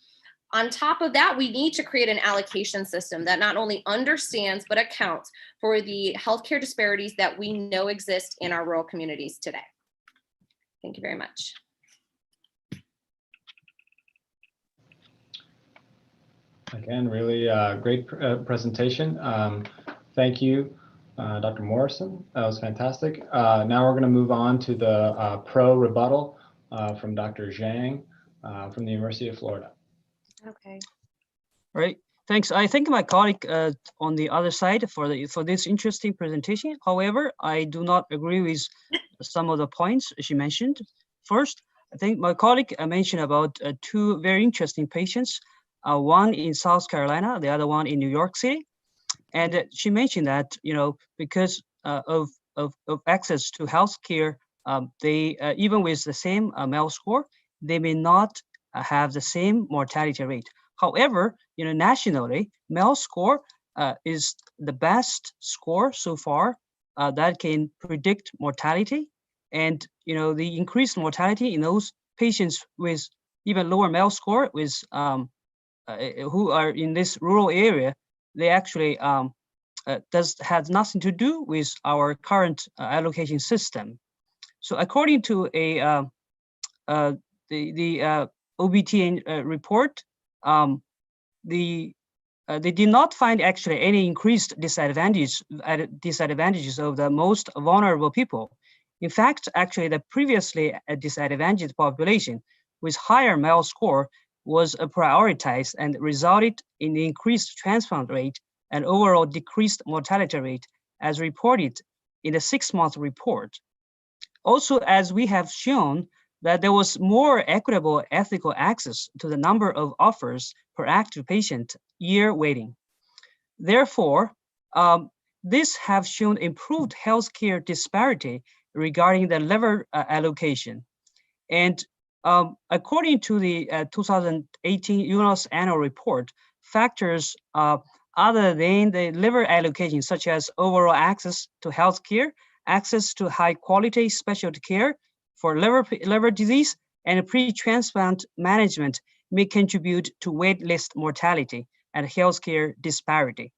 On top of that, we need to create an allocation system that not only understands but accounts for the healthcare disparities that we know exist in our rural communities today. Thank you very much. Again, really great presentation. Thank you, Dr. Morrison. That was fantastic. Now we're going to move on to the pro rebuttal from Dr. Zhang from the University of Florida. Okay. All right. Thanks. I thank my colleague on the other side for this interesting presentation. However, I do not agree with some of the points she mentioned. First, I think my colleague mentioned about two very interesting patients, one in South Carolina, the other one in New York City. And she mentioned that, you know, because of access to healthcare, they even with the same MELD score, they may not have the same mortality rate. However, you know, nationally, MELD score is the best score so far that can predict mortality. And, you know, the increased mortality in those patients with even lower MELD score with who are in this rural area, they actually has nothing to do with our current allocation system. So according to the OBTN report, they did not find actually any increased disadvantages of the most vulnerable people. In fact, actually the previously disadvantaged population with higher MELD score was prioritized and resulted in the increased transplant rate and overall decreased mortality rate as reported in the 6-month report. Also, as we have shown, that there was more equitable ethical access to the number of offers per active patient year waiting. Therefore, this have shown improved healthcare disparity regarding the liver allocation. And according to the 2018 UNOS annual report, factors other than the liver allocation, such as overall access to healthcare, access to high quality specialty care for liver disease, and pre-transplant management may contribute to wait list mortality and healthcare disparity.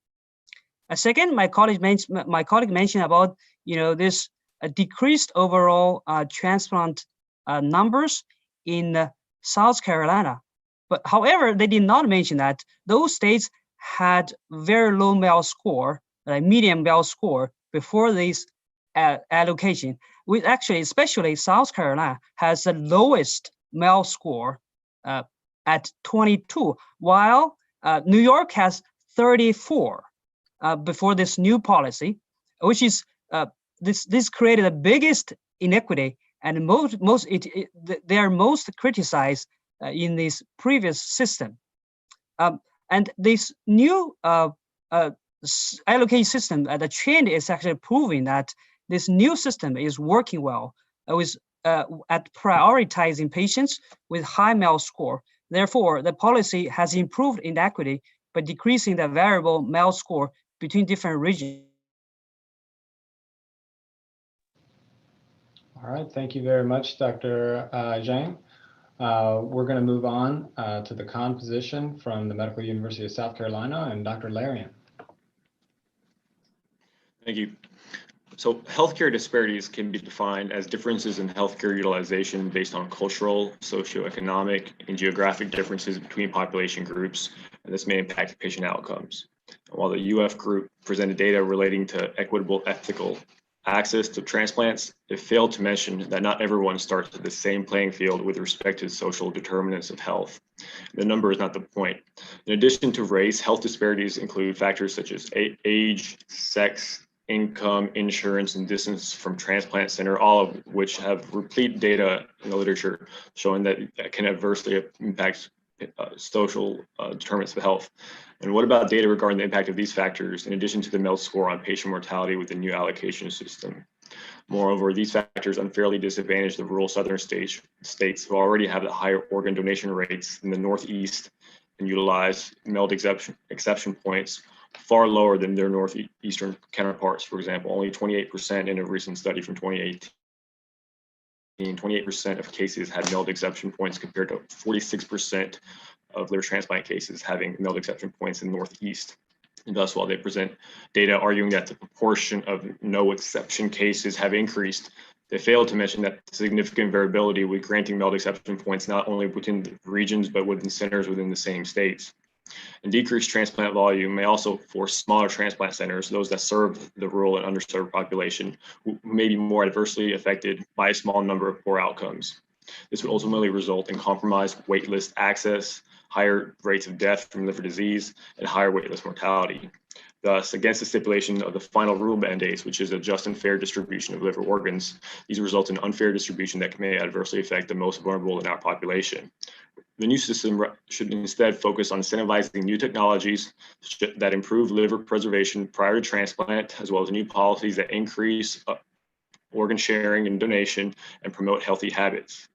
Second, my colleague mentioned about this decreased overall transplant numbers in South Carolina. But however, they did not mention that those states had very low MEL score, like medium MEL score before this allocation. With actually, especially South Carolina has the lowest MEL score at 22, while New York has 34 before this new policy, which is this created the biggest inequity, and they are most criticized in this previous system. And this new allocation system, the trend is actually proving that this new system is working well at prioritizing patients with high MEL score. Therefore, the policy has improved inequity by decreasing the variable MEL score between different regions. All right, thank you very much, Dr. Zhang. We're going to move on to the composition from the Medical University of South Carolina and Dr. Larian. Thank you. So healthcare disparities can be defined as differences in healthcare utilization based on cultural, socioeconomic, and geographic differences between population groups, and this may impact patient outcomes. While the UF group presented data relating to equitable ethical access to transplants, it failed to mention that not everyone starts at the same playing field with respect to social determinants of health. The number is not the point. In addition to race, health disparities include factors such as age, sex, income, insurance, and distance from transplant center, all of which have replete data in the literature showing that it can adversely impact social determinants of health. And what about data regarding the impact of these factors in addition to the MEL score on patient mortality with the new allocation system? Moreover, these factors unfairly disadvantage the rural southern states who already have the higher organ donation rates in the Northeast and utilize MELD exception points far lower than their Northeastern counterparts. For example, only 28% in a recent study from 2018. 28% of cases had MELD exception points compared to 46% of liver transplant cases having MELD exception points in the Northeast. And thus, while they present data arguing that the proportion of no exception cases have increased, they failed to mention that significant variability with granting MELD exception points not only within the regions, but within centers within the same states. And decreased transplant volume may also force smaller transplant centers, those that serve the rural and underserved population, who may be more adversely affected by a small number of poor outcomes. This would ultimately result in compromised waitlist access, higher rates of death from liver disease, and higher waitlist mortality. Thus, against the stipulation of the final rule mandates, which is a just and fair distribution of liver organs, these result in unfair distribution that may adversely affect the most vulnerable in our population. The new system should instead focus on incentivizing new technologies that improve liver preservation prior to transplant, as well as new policies that increase organ sharing and donation and promote healthy habits.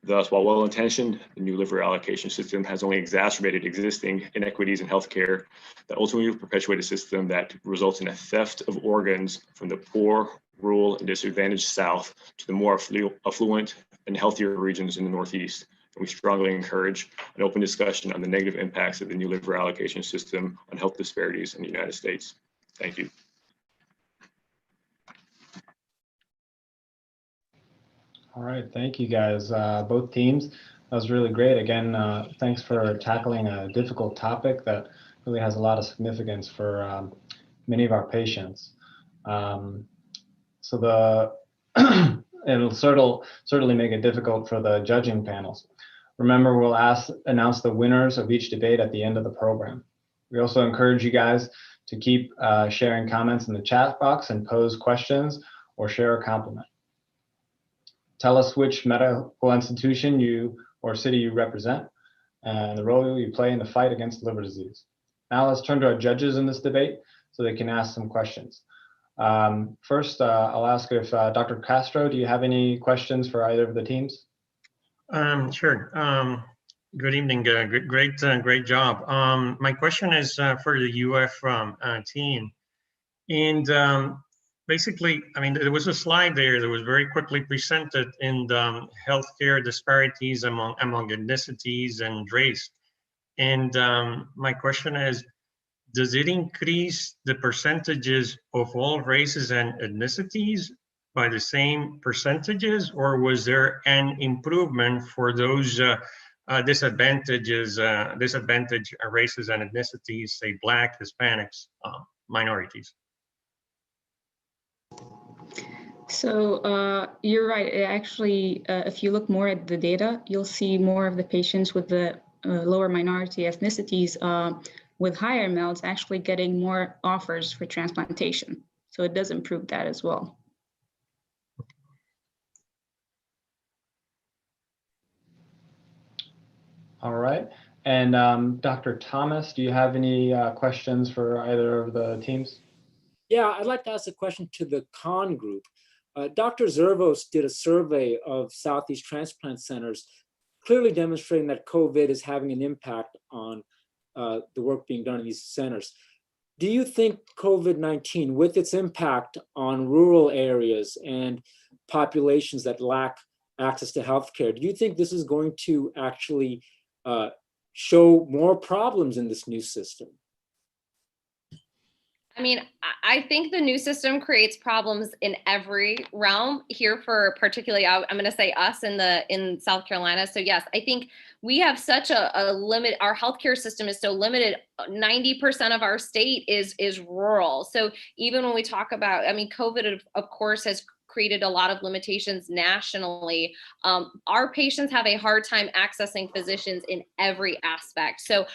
Thus, while well-intentioned, the new liver allocation system has only exacerbated existing inequities in healthcare that ultimately perpetuate a system that results in a theft of organs from the poor, rural, and disadvantaged South to the more affluent and healthier regions in the Northeast. And we strongly encourage an open discussion on the negative impacts of the new liver allocation system on health disparities in the United States. Thank you. All right, thank you guys, both teams. That was really great. Again, thanks for tackling a difficult topic that really has a lot of significance for many of our patients. It'll certainly make it difficult for the judging panels. Remember, we'll announce the winners of each debate at the end of the program. We also encourage you guys to keep sharing comments in the chat box and pose questions or share a compliment. Tell us which medical institution or city you represent and the role you play in the fight against liver disease. Now let's turn to our judges in this debate so they can ask some questions. First, I'll ask if Dr. Castro, do you have any questions for either of the teams? Sure. Good evening. Great job. My question is for the UF team. And basically, I mean, there was a slide there that was very quickly presented in the healthcare disparities among ethnicities and race. And my question is, does it increase the percentages of all races and ethnicities by the same percentages, or was there an improvement for those disadvantaged races and ethnicities, say Black, Hispanics, minorities? So you're right. It actually, if you look more at the data, you'll see more of the patients with the lower minority ethnicities with higher MELDs actually getting more offers for transplantation. So it does improve that as well. All right. And Dr. Thomas, do you have any questions for either of the teams? Yeah, I'd like to ask a question to the Khan group. Dr. Zervos did a survey of Southeast transplant centers, clearly demonstrating that COVID is having an impact on the work being done in these centers. Do you think COVID-19, with its impact on rural areas and populations that lack access to healthcare, do you think this is going to actually show more problems in this new system? I mean, I think the new system creates problems in every realm. Here for particularly, I'm going to say us in South Carolina. So yes, I think we have such a limit. Our healthcare system is so limited. 90% of our state is rural. So even when we talk about, I mean, COVID of course has created a lot of limitations nationally. Our patients have a hard time accessing physicians in every aspect. So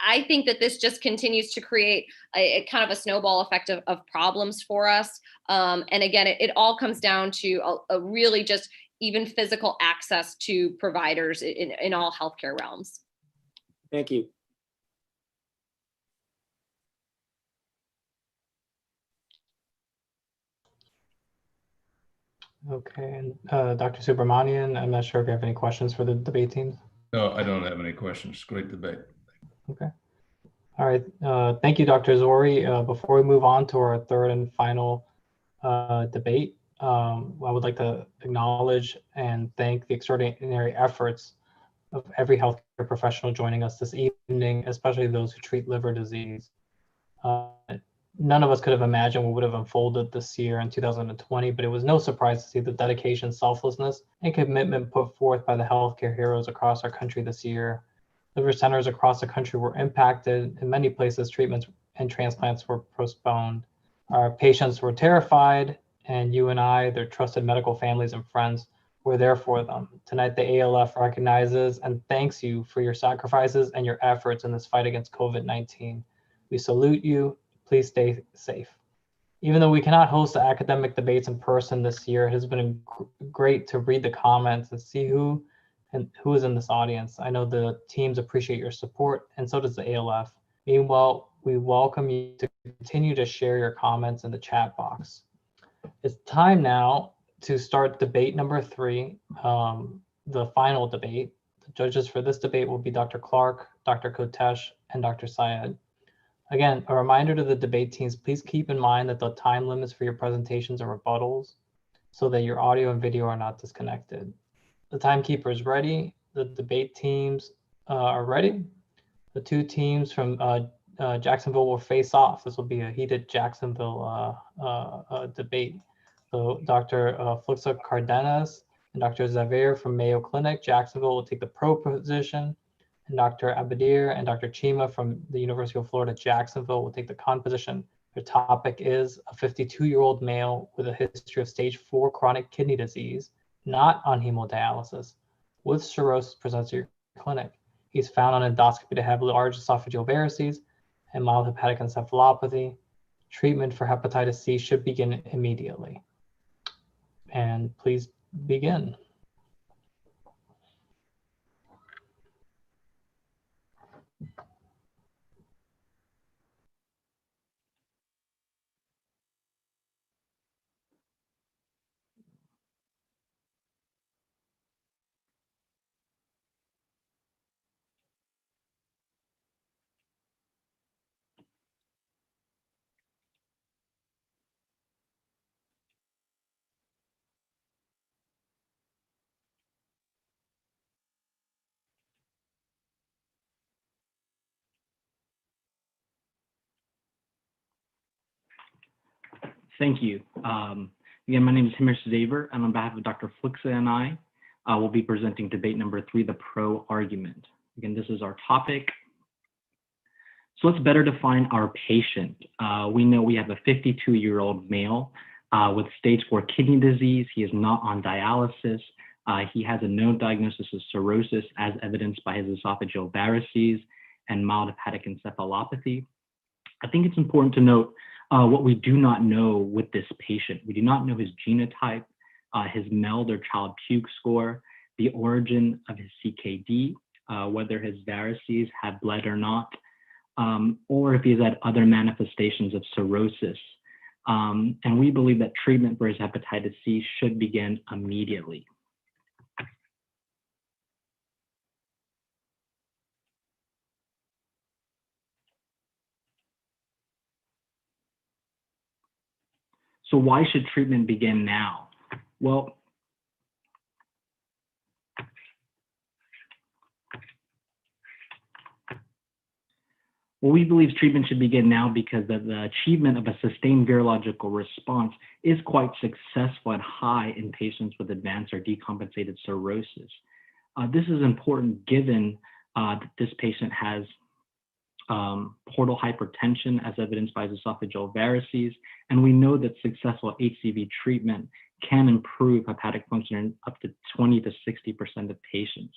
I think that this just continues to create a kind of a snowball effect of problems for us. And again, it all comes down to a really just even physical access to providers in all healthcare realms. Thank you. Okay, and Dr. Subramanian, I'm not sure if you have any questions for the debate teams. No, I don't have any questions. Great debate. Okay. All right. Thank you, Dr. Zori. Before we move on to our third and final debate, I would like to acknowledge and thank the extraordinary efforts of every healthcare professional joining us this evening, especially those who treat liver disease. None of us could have imagined what would have unfolded this year in 2020, but it was no surprise to see the dedication, selflessness, and commitment put forth by the healthcare heroes across our country this year. Liver centers across the country were impacted. In many places, treatments and transplants were postponed. Our patients were terrified, and you and I, their trusted medical families and friends, were there for them. Tonight, the ALF recognizes and thanks you for your sacrifices and your efforts in this fight against COVID-19. We salute you. Please stay safe. Even though we cannot host the academic debates in person this year, it has been great to read the comments and see who is in this audience. I know the teams appreciate your support, and so does the ALF. Meanwhile, we welcome you to continue to share your comments in the chat box. It's time now to start debate number 3, the final debate. The judges for this debate will be Dr. Clark, Dr. Kotesh, and Dr. Syed. Again, a reminder to the debate teams, please keep in mind that the time limits for your presentations are rebuttals so that your audio and video are not disconnected. The timekeeper is ready. The debate teams are ready. The two teams from Jacksonville will face off. This will be a heated Jacksonville debate. So Dr. Fluxa Cardenas and Dr. Xavier from Mayo Clinic, Jacksonville, will take the pro position. And Dr. Abadir and Dr. Chima from the University of Florida, Jacksonville, will take the con position. Their topic is a 52-year-old male with a history of stage 4 chronic kidney disease, not on hemodialysis, with cirrhosis presents to your clinic. He's found on endoscopy to have large esophageal varices and mild hepatic encephalopathy. Treatment for hepatitis C should begin immediately. And please begin. Thank you. Again, my name is Himesh Zaver, and on behalf of Dr. Flixa and I will be presenting debate number 3, the pro argument. Again, this is our topic. So let's better define our patient. We know we have a 52-year-old male with stage 4 kidney disease. He is not on dialysis. He has a known diagnosis of cirrhosis as evidenced by his esophageal varices and mild hepatic encephalopathy. I think it's important to note what we do not know with this patient. We do not know his genotype, his MELD or child puke score, the origin of his CKD, whether his varices had bled or not, or if he's had other manifestations of cirrhosis. And we believe that treatment for his hepatitis C should begin immediately. So why should treatment begin now? Well, we believe treatment should begin now because the achievement of a sustained virological response is quite successful and high in patients with advanced or decompensated cirrhosis. This is important given that this patient has portal hypertension as evidenced by his esophageal varices, and we know that successful HCV treatment can improve hepatic function in up to 20 to 60% of patients.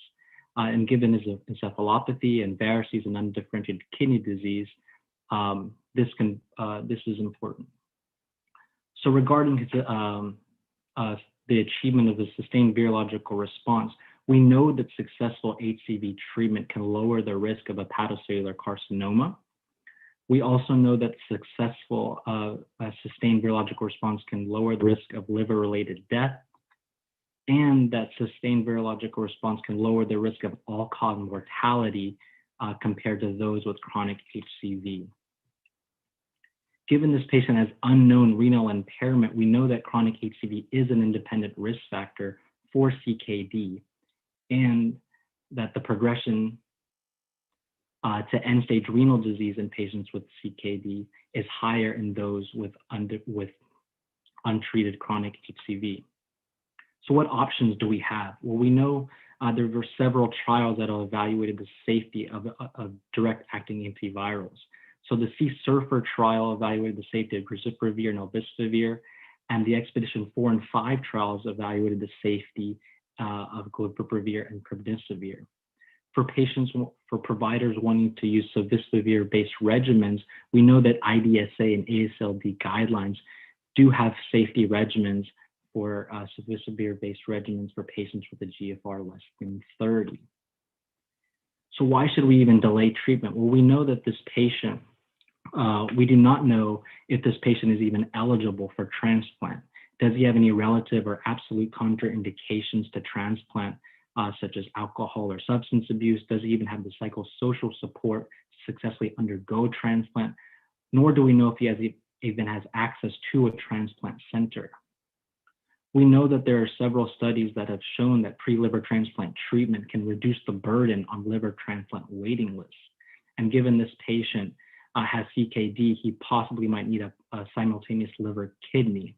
And given his encephalopathy and varices and undifferentiated kidney disease, this is important. So regarding his, the achievement of a sustained virological response, we know that successful HCV treatment can lower the risk of hepatocellular carcinoma. We also know that successful sustained virological response can lower the risk of liver-related death, and that sustained virological response can lower the risk of all-cause mortality compared to those with chronic HCV. Given this patient has unknown renal impairment, we know that chronic HCV is an independent risk factor for CKD, and that the progression to end-stage renal disease in patients with CKD is higher in those with untreated chronic HCV. So what options do we have? Well, we know there were several trials that have evaluated the safety of direct-acting antivirals. So the C-SURFER trial evaluated the safety of graziprevir and elbisvir, and the Expedition 4 and 5 trials evaluated the safety of glypiprevir and pribnisavir. For providers wanting to use sovisvir-based regimens, we know that IDSA and ASLD guidelines do have safety regimens for sovisvir-based regimens for patients with a GFR less than 30. So why should we even delay treatment? Well, we know that this patient, we do not know if this patient is even eligible for transplant. Does he have any relative or absolute contraindications to transplant, such as alcohol or substance abuse? Does he even have the psychosocial support to successfully undergo transplant? Nor do we know if he even has access to a transplant center. We know that there are several studies that have shown that pre-liver transplant treatment can reduce the burden on liver transplant waiting lists. And given this patient has CKD, he possibly might need a simultaneous liver kidney.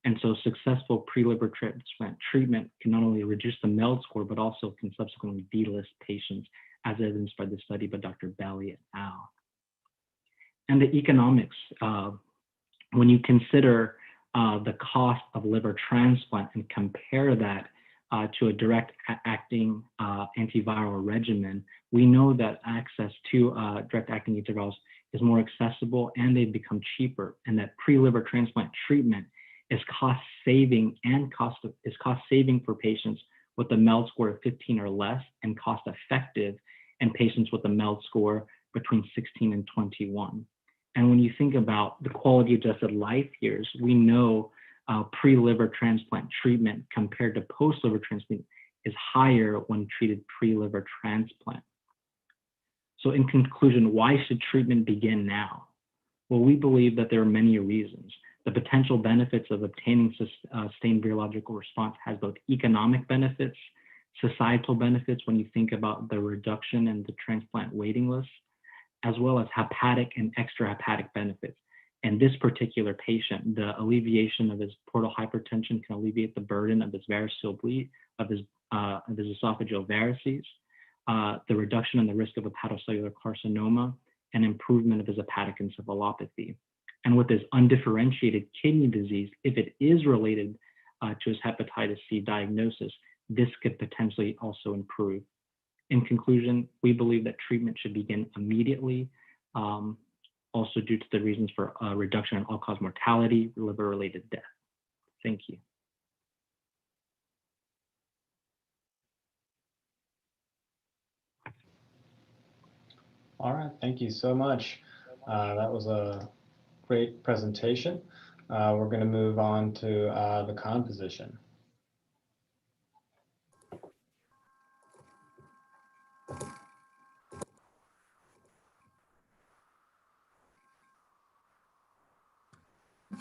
And so successful pre-liver transplant treatment can not only reduce the MELD score, but also can subsequently delist patients, as evidenced by the study by Dr. Belli et al. And the economics, when you consider the cost of liver transplant and compare that to a direct-acting antiviral regimen, we know that access to direct-acting antivirals is more accessible and they've become cheaper, and that pre-liver transplant treatment is cost saving for patients with a MELD score of 15 or less, and cost effective in patients with a MELD score between 16 and 21. And when you think about the quality adjusted life years, we know pre-liver transplant treatment compared to post-liver transplant is higher when treated pre-liver transplant. So in conclusion, why should treatment begin now? Well, we believe that there are many reasons. The potential benefits of obtaining sustained virological response has both economic benefits, societal benefits when you think about the reduction in the transplant waiting list, as well as hepatic and extrahepatic benefits. In this particular patient, the alleviation of his portal hypertension can alleviate the burden of his variceal bleed, of his esophageal varices, the reduction in the risk of hepatocellular carcinoma, and improvement of his hepatic encephalopathy. And with his undifferentiated kidney disease, if it is related to his hepatitis C diagnosis, this could potentially also improve. In conclusion, we believe that treatment should begin immediately, also due to the reasons for reduction in all-cause mortality, liver-related death. Thank you. All right, thank you so much. That was a great presentation. We're going to move on to the composition.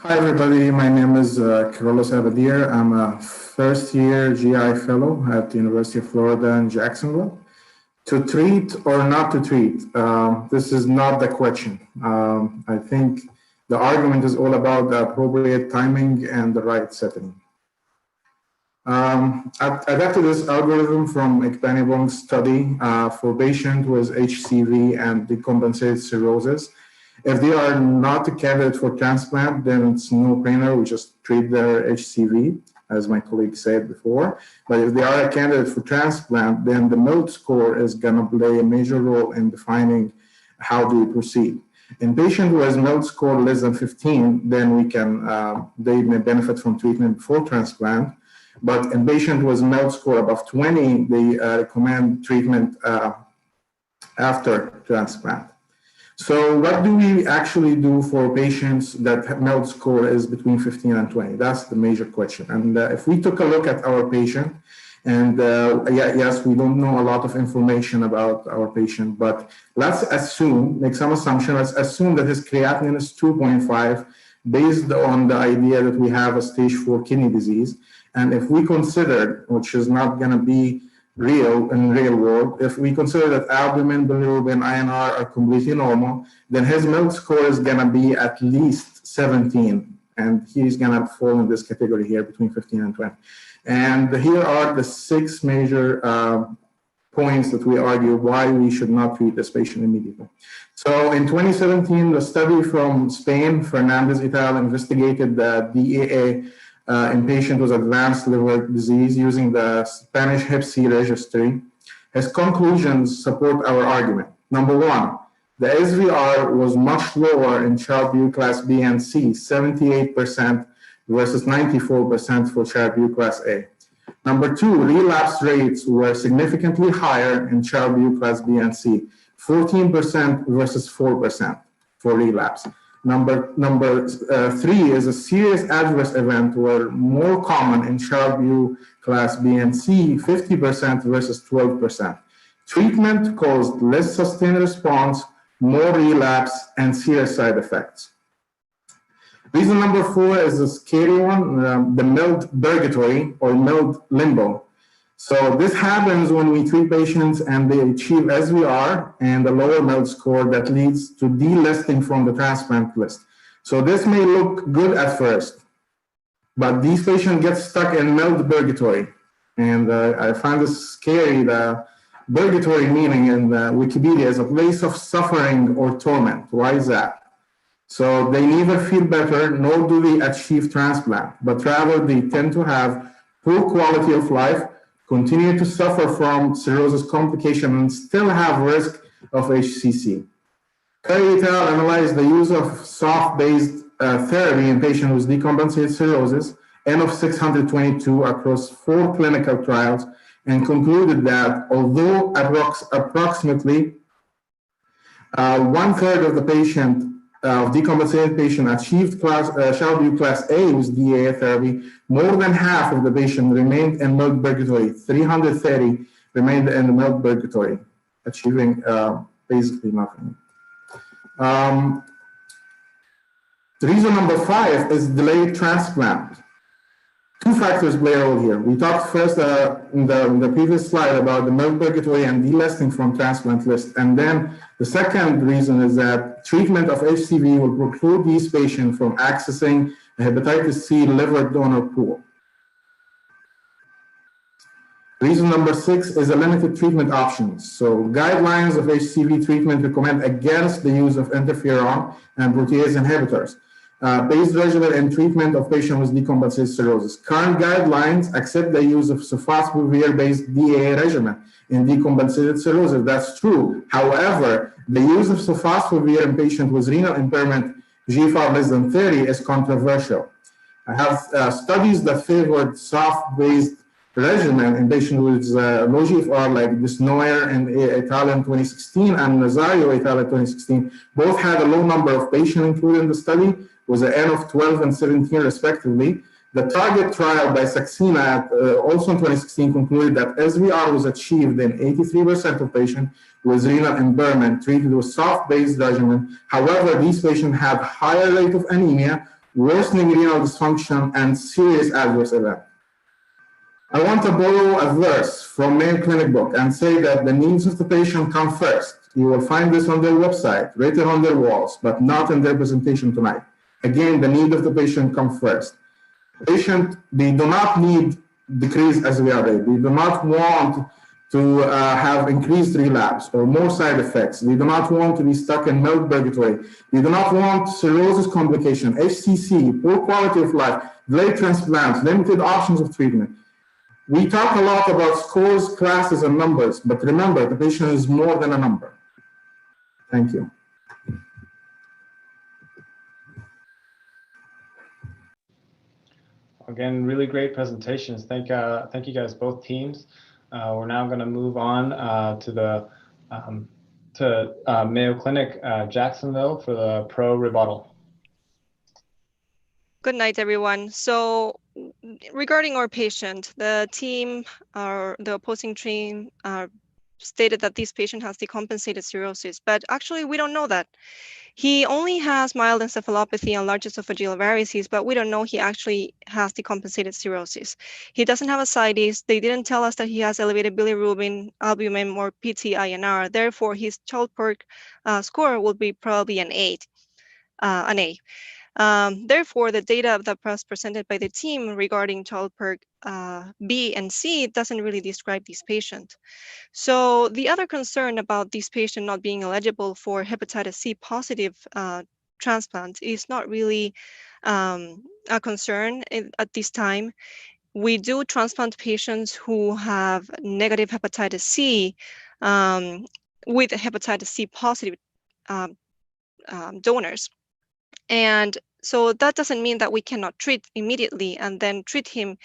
Hi everybody, my name is Carlos Abadir. I'm a first-year GI fellow at the University of Florida in Jacksonville. To treat or not to treat, this is not the question. I think the argument is all about the appropriate timing and the right setting. I adapted this algorithm from Acknowledgements study for patients with HCV and decompensated cirrhosis. If they are not a candidate for transplant, then it's no-brainer. We just treat their HCV, as my colleague said before. But if they are a candidate for transplant, then the MELD score is going to play a major role in defining how do we proceed. In patients who has MELD score less than 15, then we can they may benefit from treatment before transplant. But in patients with MELD score above 20, they recommend treatment after transplant. So what do we actually do for patients that MELD score is between 15 and 20? That's the major question. And if we took a look at our patient, and yes, we don't know a lot of information about our patient, but let's assume, make some assumption, let's assume that his creatinine is 2.5 based on the idea that we have a stage 4 kidney disease. And if we consider, which is not going to be real in real world, if we consider that albumin, bilirubin, INR are completely normal, then his MELD score is going to be at least 17, and he's going to fall in this category here between 15 and 20. And here are the 6 major points that we argue why we should not treat this patient immediately. So in 2017, the study from Spain, Fernandez et al. Investigated the DAA in patients with advanced liver disease using the Spanish Hep C registry. His conclusions support our argument. Number 1, the SVR was much lower in Child-Pugh class B and C, 78% versus 94% for Child-Pugh class A. Number 2, relapse rates were significantly higher in Child-Pugh class B and C, 14% versus 4% for relapse. Number 3 is a serious adverse event were more common in Child-Pugh class B and C, 50% versus 12%. Treatment caused less sustained response, more relapse, and serious side effects. Reason number 4 is a scary one, the MELD purgatory or MELD limbo. So this happens when we treat patients and they achieve SVR and a lower MELD score that leads to delisting from the transplant list. So this may look good at first, but these patients get stuck in MELD purgatory. And I find this scary. The purgatory meaning in Wikipedia is a place of suffering or torment. Why is that? So they neither feel better nor do they achieve transplant, but rather they tend to have poor quality of life, continue to suffer from cirrhosis complication, and still have risk of HCC. Curry et al. Analyzed the use of soft-based therapy in patients with decompensated cirrhosis, N of 622 across 4 clinical trials, and concluded that although approximately 1/3 of the patient of decompensated patient achieved Child-Pugh class A with DAA therapy, more than half of the patient remained in milk purgatory. 330 remained in the milk purgatory, achieving basically nothing. The reason number 5 is delayed transplant. 2 factors play a role here. We talked first in the previous slide about the milk purgatory and delisting from transplant list. And then the second reason is that treatment of HCV will preclude these patients from accessing a hepatitis C liver donor pool. Reason number 6 is a limited treatment options. So guidelines of HCV treatment recommend against the use of interferon and protease inhibitors. Based regimen and treatment of patients with decompensated cirrhosis. Current guidelines accept the use of sofosbuvir-based DAA regimen in decompensated cirrhosis. That's true. However, the use of sofosbuvir in patients with renal impairment GFR less than 30 is controversial. I have studies that favored soft-based regimen in patients with low GFR like Disnoyer and Italia in 2016 and Nazario Italia 2016. Both had a low number of patients included in the study, with an N of 12 and 17 respectively. The target trial by Saxena, also in 2016, concluded that SVR was achieved in 83% of patients with renal impairment treated with soft-based regimen. However, these patients had higher rate of anemia, worsening renal dysfunction, and serious adverse event. I want to borrow a verse from Mayo Clinic book and say that the needs of the patient come first. You will find this on their website, written on their walls, but not in their presentation tonight. Again, the need of the patient comes first. Patient, they do not need decreased SVR rate. They do not want to have increased relapse or more side effects. They do not want to be stuck in milk purgatory. They do not want cirrhosis complication, HCC, poor quality of life, delayed transplants, limited options of treatment. We talk a lot about scores, classes, and numbers, but remember, the patient is more than a number. Thank you. Again, really great presentations. Thank you guys, both teams. We're now going to move on to Mayo Clinic Jacksonville for the pro rebuttal. Good night, everyone. So regarding our patient, the team, or the opposing team, stated that this patient has decompensated cirrhosis, but actually we don't know that. He only has mild encephalopathy and large esophageal varices, but we don't know he actually has decompensated cirrhosis. He doesn't have ascites. They didn't tell us that he has elevated bilirubin, albumin, or PT-INR. Therefore, his Child-Pugh score will be probably an 8, an A. Therefore, the data that was presented by the team regarding Child-Pugh B and C doesn't really describe this patient. So the other concern about this patient not being eligible for hepatitis C positive transplant is not really a concern at this time. We do transplant patients who have negative hepatitis C with hepatitis C positive donors. And so that doesn't mean that we cannot treat immediately and then treat him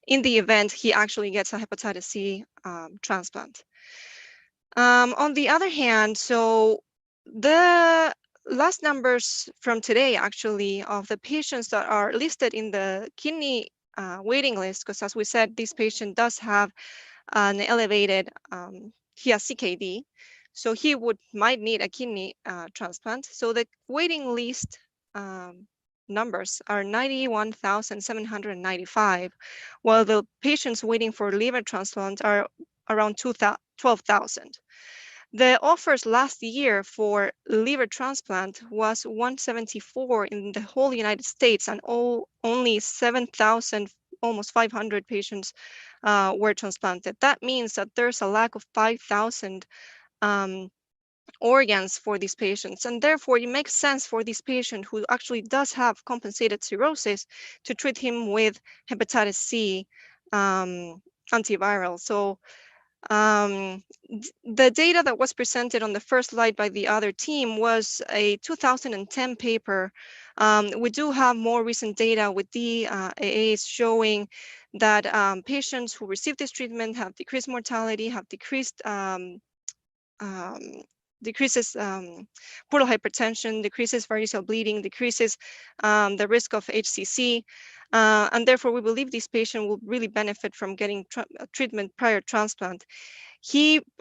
in the event he actually gets a hepatitis C transplant. On the other hand, so the last numbers from today, actually, of the patients that are listed in the kidney waiting list, because as we said, this patient does have an elevated, he has CKD, so he might need a kidney transplant. So the waiting list numbers are 91,795, while the patients waiting for liver transplant are around 12,000. The offers last year for liver transplant was 174 in the whole United States, and only 7,000, almost 500 patients were transplanted. That means that there's a lack of 5,000 organs for these patients, and therefore it makes sense for this patient who actually does have compensated cirrhosis to treat him with hepatitis C antiviral. So The data that was presented on the first slide by the other team was a 2010 paper. We do have more recent data with DAAs showing that patients who receive this treatment have decreased mortality, have decreased decreases portal hypertension, decreases variceal bleeding, decreases the risk of HCC, and therefore we believe this patient will really benefit from getting treatment prior transplant.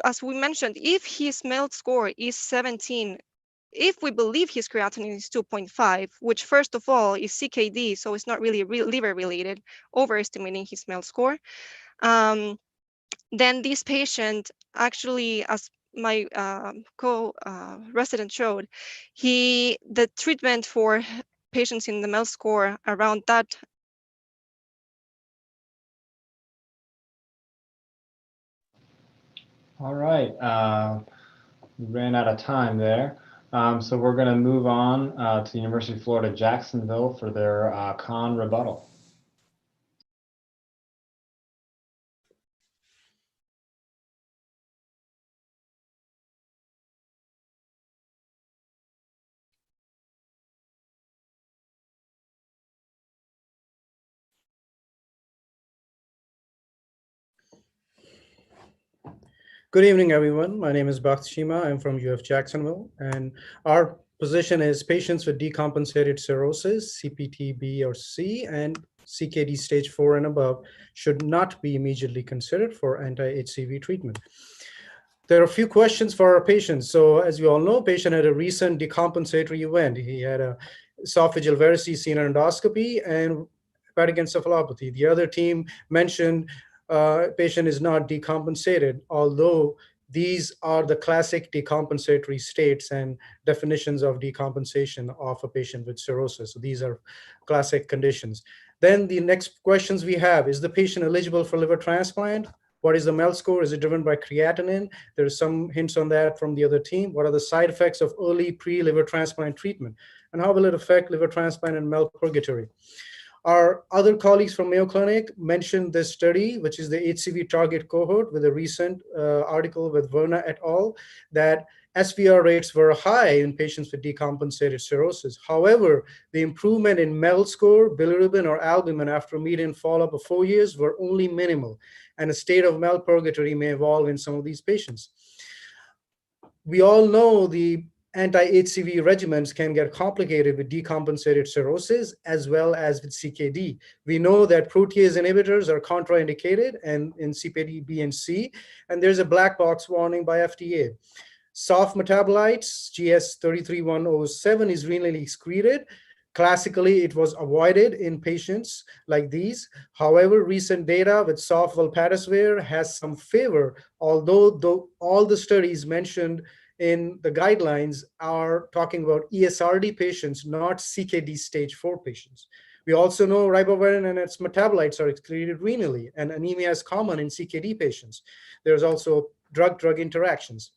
As we mentioned, if his MELD score is 17, if we believe his creatinine is 2.5, which first of all is CKD, so it's not really liver related, overestimating his MELD score, then this patient actually, as my co-resident showed, the treatment for patients in the MELD score around that. All right, we ran out of time there. So we're going to move on to the University of Florida, Jacksonville for their con rebuttal. Good evening, everyone. My name is Bhakt Shima. I'm from UF Jacksonville, and our position is patients with decompensated cirrhosis, CPT B or C, and CKD stage 4 and above should not be immediately considered for anti-HCV treatment. There are a few questions for our patients. So as you all know, patient had a recent decompensatory event. He had a esophageal varices seen on endoscopy and hepatic encephalopathy. The other team mentioned patient is not decompensated, although these are the classic decompensatory states and definitions of decompensation of a patient with cirrhosis. So these are classic conditions. Then the next questions we have, is the patient eligible for liver transplant? What is the MELD score? Is it driven by creatinine? There's some hints on that from the other team. What are the side effects of early pre-liver transplant treatment? And how will it affect liver transplant and MELD purgatory? Our other colleagues from Mayo Clinic mentioned this study, which is the HCV target cohort with a recent article with Verna et al., that SVR rates were high in patients with decompensated cirrhosis. However, the improvement in MELD score, bilirubin, or albumin after median follow-up of 4 years were only minimal, and a state of MELD purgatory may evolve in some of these patients. We all know the anti-HCV regimens can get complicated with decompensated cirrhosis as well as with CKD. We know that protease inhibitors are contraindicated and in CKD B and C, and there's a black box warning by FDA. Soft metabolites, GS-33107 is renally excreted. Classically, it was avoided in patients like these. However, recent data with soft valproatic has some favor, although all the studies mentioned in the guidelines are talking about ESRD patients, not CKD stage 4 patients. We also know ribavirin and its metabolites are excreted renally, and anemia is common in CKD patients. There's also drug-drug interactions.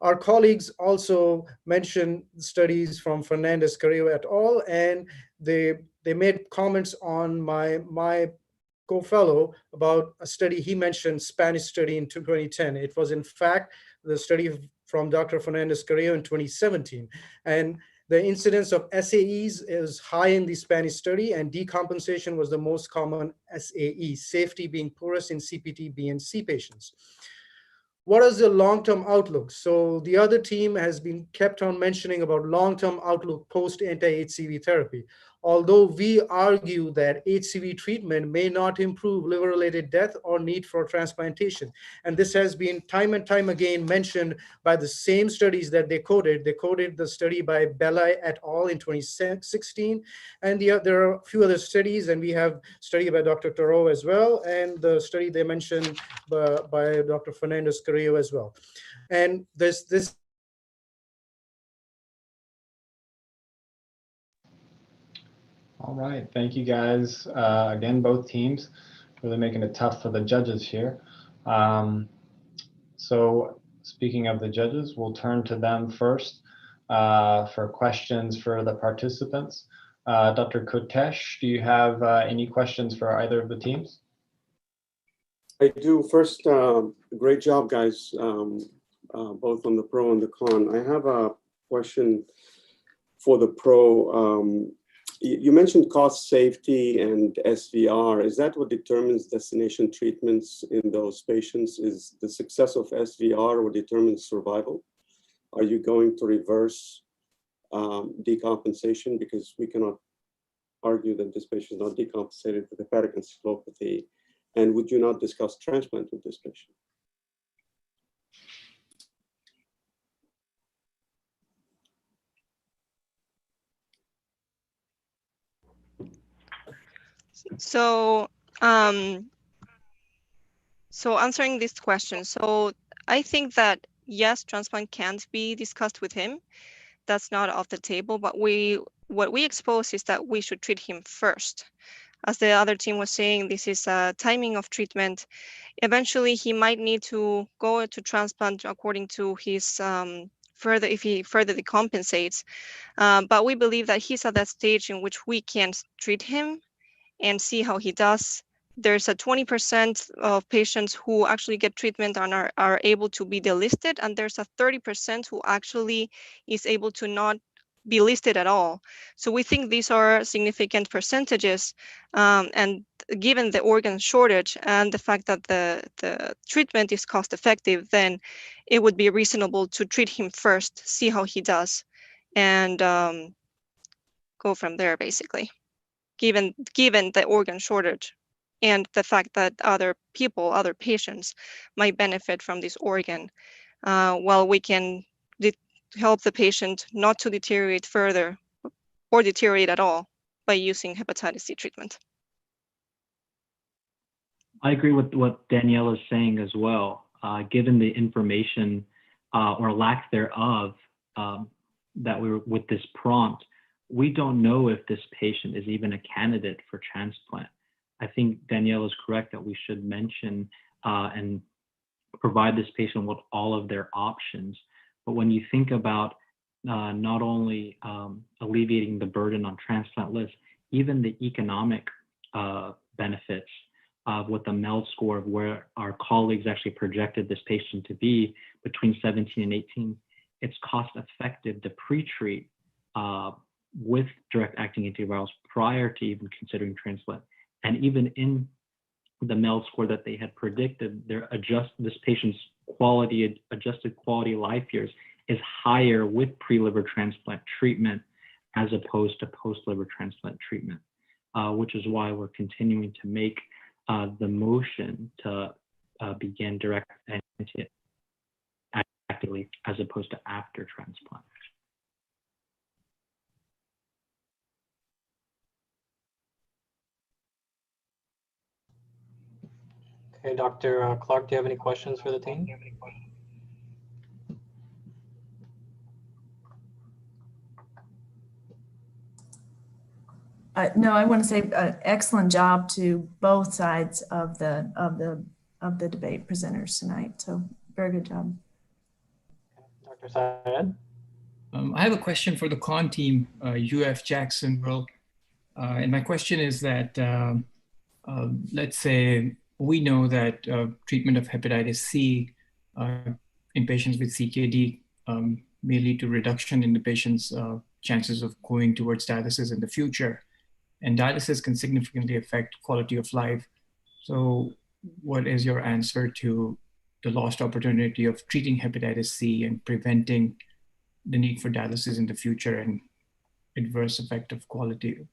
Our colleagues also mentioned studies from Fernandez-Carrillo et al., and they made comments on my co-fellow about a study he mentioned, Spanish study in 2010. It was in fact the study from Dr. Fernandez-Carrillo in 2017. And the incidence of SAEs is high in the Spanish study, and decompensation was the most common SAE, safety being poorest in CPT B and C patients. What is the long-term outlook? So the other team has been kept on mentioning about long-term outlook post anti-HCV therapy. Although we argue that HCV treatment may not improve liver-related death or need for transplantation. And this has been time and time again mentioned by the same studies that they quoted. They quoted the study by Bella et al. In 2016. And there are a few other studies, and we have a study by Dr. Thoreau as well, and the study they mentioned by Dr. Fernandez-Carrillo as well. And this All right, thank you guys. Again, both teams really making it tough for the judges here. So speaking of the judges, we'll turn to them first for questions for the participants. Dr. Kotesh, do you have any questions for either of the teams? I do. First, great job, guys, both on the pro and the con. I have a question for the pro. You mentioned cost, safety, and SVR. Is that what determines destination treatments in those patients? Is the success of SVR what determines survival? Are you going to reverse decompensation? Because we cannot argue that this patient is not decompensated with hepatic encephalopathy. And would you not discuss transplant with this patient? So, so answering this question, so I think that yes, transplant can't be discussed with him. That's not off the table, but what we expose is that we should treat him first. As the other team was saying, this is a timing of treatment. Eventually, he might need to go to transplant according to his if he further decompensates. But we believe that he's at that stage in which we can treat him and see how he does. There's a 20% of patients who actually get treatment and are able to be delisted, and there's a 30% who actually is able to not be listed at all. So we think these are significant percentages, and given the organ shortage and the fact that the treatment is cost effective, then it would be reasonable to treat him first, see how he does, and go from there, basically. Given the organ shortage and the fact that other patients might benefit from this organ, while we can help the patient not to deteriorate further or deteriorate at all by using hepatitis C treatment. I agree with what Danielle is saying as well. Given the information or lack thereof that we were with this prompt, we don't know if this patient is even a candidate for transplant. I think Danielle is correct that we should mention and provide this patient with all of their options. But when you think about not only alleviating the burden on transplant lists, even the economic benefits with the MELD score of where our colleagues actually projected this patient to be between 17 and 18, it's cost effective to pre-treat with direct-acting antivirals prior to even considering transplant. And even in the MELD score that they had predicted, this patient's adjusted quality life years is higher with pre-liver transplant treatment as opposed to post-liver transplant treatment, which is why we're continuing to make the motion to begin direct actively as opposed to after transplant. Okay, Dr. Clark, do you have any questions for the team? No, I want to say excellent job to both sides of the debate presenters tonight. So very good job. Dr. Syed? I have a question for the con team, UF Jacksonville. And my question is that, let's say we know that treatment of hepatitis C in patients with CKD may lead to reduction in the patient's chances of going towards dialysis in the future. And dialysis can significantly affect quality of life. So what is your answer to the lost opportunity of treating hepatitis C and preventing the need for dialysis in the future and adverse effect of quality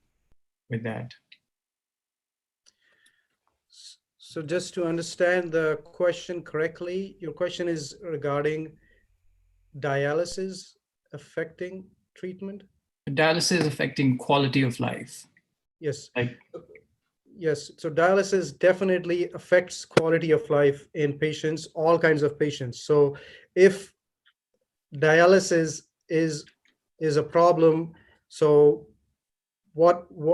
with that? So just to understand the question correctly, your question is regarding dialysis affecting treatment? Dialysis affecting quality of life. Yes. Yes. So dialysis definitely affects quality of life in patients, all kinds of patients. So if dialysis is a problem, so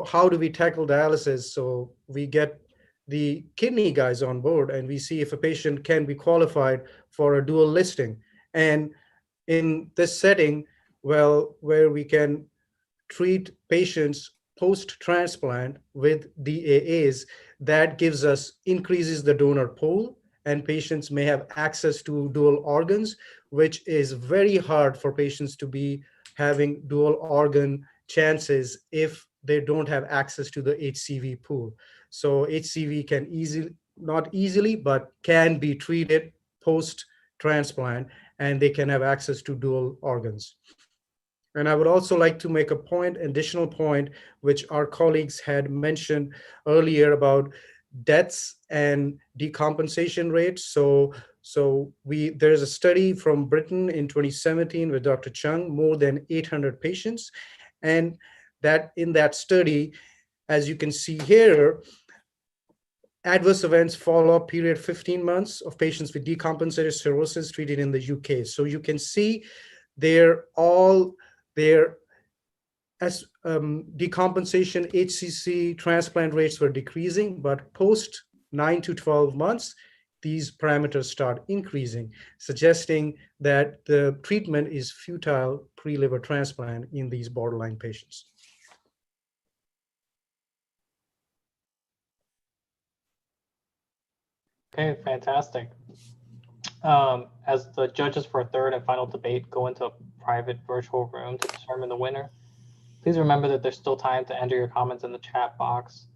how do we tackle dialysis? So we get the kidney guys on board and we see if a patient can be qualified for a dual listing. And in this setting, well, where we can treat patients post-transplant with DAAs, that increases the donor pool, and patients may have access to dual organs, which is very hard for patients to be having dual organ chances if they don't have access to the HCV pool. So HCV can not easily, but can be treated post-transplant, and they can have access to dual organs. And I would also like to make additional point, which our colleagues had mentioned earlier about deaths and decompensation rates. So there's a study from Britain in 2017 with Dr. Chung, more than 800 patients. And that in that study, as you can see here, adverse events follow-up period 15 months of patients with decompensated cirrhosis treated in the UK. So you can see they're all there as decompensation HCC transplant rates were decreasing, but post 9 to 12 months, these parameters start increasing, suggesting that the treatment is futile pre-liver transplant in these borderline patients. Okay, fantastic. As the judges for a third and final debate go into a private virtual room to determine the winner, please remember that there's still time to enter your comments in the chat box,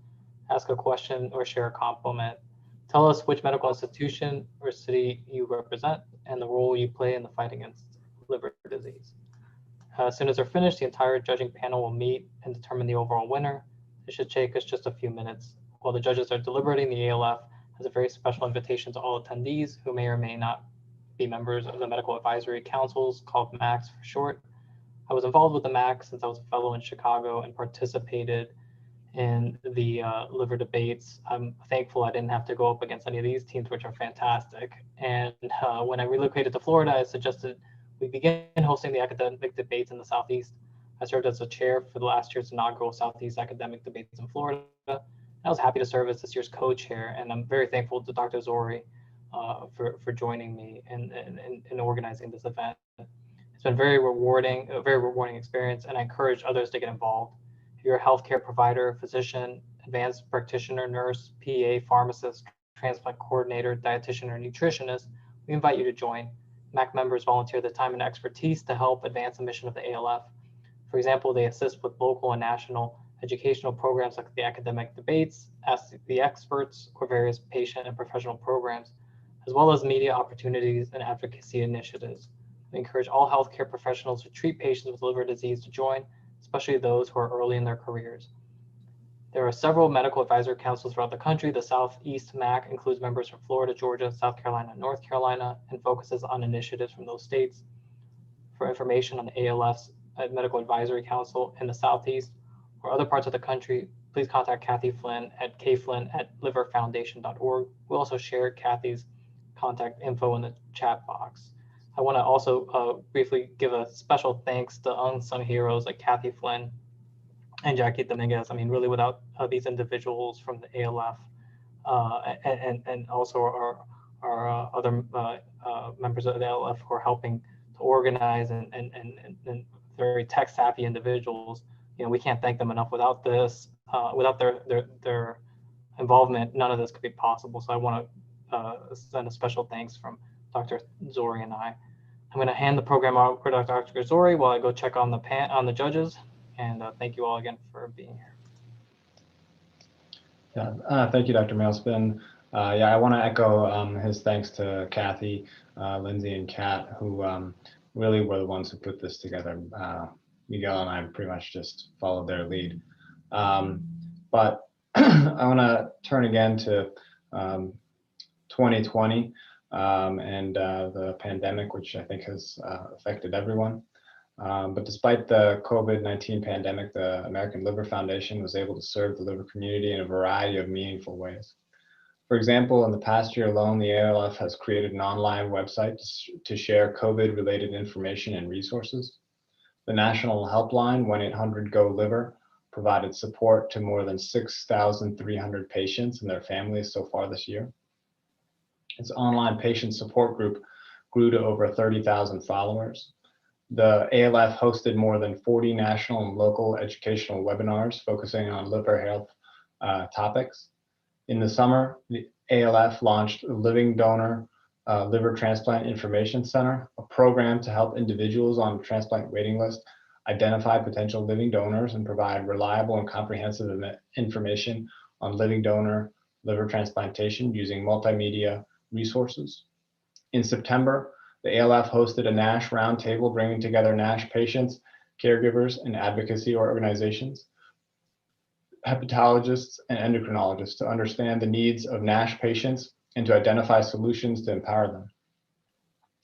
ask a question, or share a compliment. Tell us which medical institution or city you represent and the role you play in the fight against liver disease. As soon as they're finished, the entire judging panel will meet and determine the overall winner. It should take us just a few minutes. While the judges are deliberating, the ALF has a very special invitation to all attendees who may or may not be members of the medical advisory councils, called MACs for short. I was involved with the MAC since I was a fellow in Chicago and participated in the liver debates. I'm thankful I didn't have to go up against any of these teams, which are fantastic. And when I relocated to Florida, I suggested we begin hosting the academic debates in the Southeast. I served as a chair for the last year's inaugural Southeast academic debates in Florida. I was happy to serve as this year's co-chair, and I'm very thankful to Dr. Zori for joining me in organizing this event. It's been a very rewarding experience, and I encourage others to get involved. If you're a healthcare provider, physician, advanced practitioner, nurse, PA, pharmacist, transplant coordinator, dietitian, or nutritionist, we invite you to join. MAC members volunteer their time and expertise to help advance the mission of the ALF. For example, they assist with local and national educational programs like the academic debates, Ask the Experts, or various patient and professional programs, as well as media opportunities and advocacy initiatives. We encourage all healthcare professionals who treat patients with liver disease to join, especially those who are early in their careers. There are several medical advisory councils throughout the country. The Southeast MAC includes members from Florida, Georgia, South Carolina, and North Carolina, and focuses on initiatives from those states. For information on the ALF's Medical Advisory Council in the Southeast or other parts of the country, please contact Kathy Flynn at kflynn@liverfoundation.org. We'll also share Kathy's contact info in the chat box. I want to also briefly give a special thanks to unsung heroes like Kathy Flynn and Jackie Dominguez. I mean, really without these individuals from the ALF and also our other members of the ALF who are helping to organize and very tech savvy individuals, you know, we can't thank them enough. Without this, without their involvement, none of this could be possible. So I want to send a special thanks from Dr. Zori and I. I'm going to hand the program over to Dr. Zori while I go check on the judges. And thank you all again for being here. Yeah, thank you, Dr. Mailspin. Yeah, I want to echo his thanks to Kathy, Lindsay, and Kat, who really were the ones who put this together. Miguel and I pretty much just followed their lead. But I want to turn again to 2020 and the pandemic, which I think has affected everyone. But despite the COVID-19 pandemic, the American Liver Foundation was able to serve the liver community in a variety of meaningful ways. For example, in the past year alone, the ALF has created an online website to share COVID-related information and resources. The national helpline, 1-800-GO-LIVER, provided support to more than 6,300 patients and their families so far this year. Its online patient support group grew to over 30,000 followers. The ALF hosted more than 40 national and local educational webinars focusing on liver health topics. In the summer, the ALF launched the Living Donor Liver Transplant Information Center, a program to help individuals on the transplant waiting list identify potential living donors and provide reliable and comprehensive information on living donor liver transplantation using multimedia resources. In September, the ALF hosted a NASH roundtable bringing together NASH patients, caregivers, and advocacy organizations, hepatologists, and endocrinologists to understand the needs of NASH patients and to identify solutions to empower them.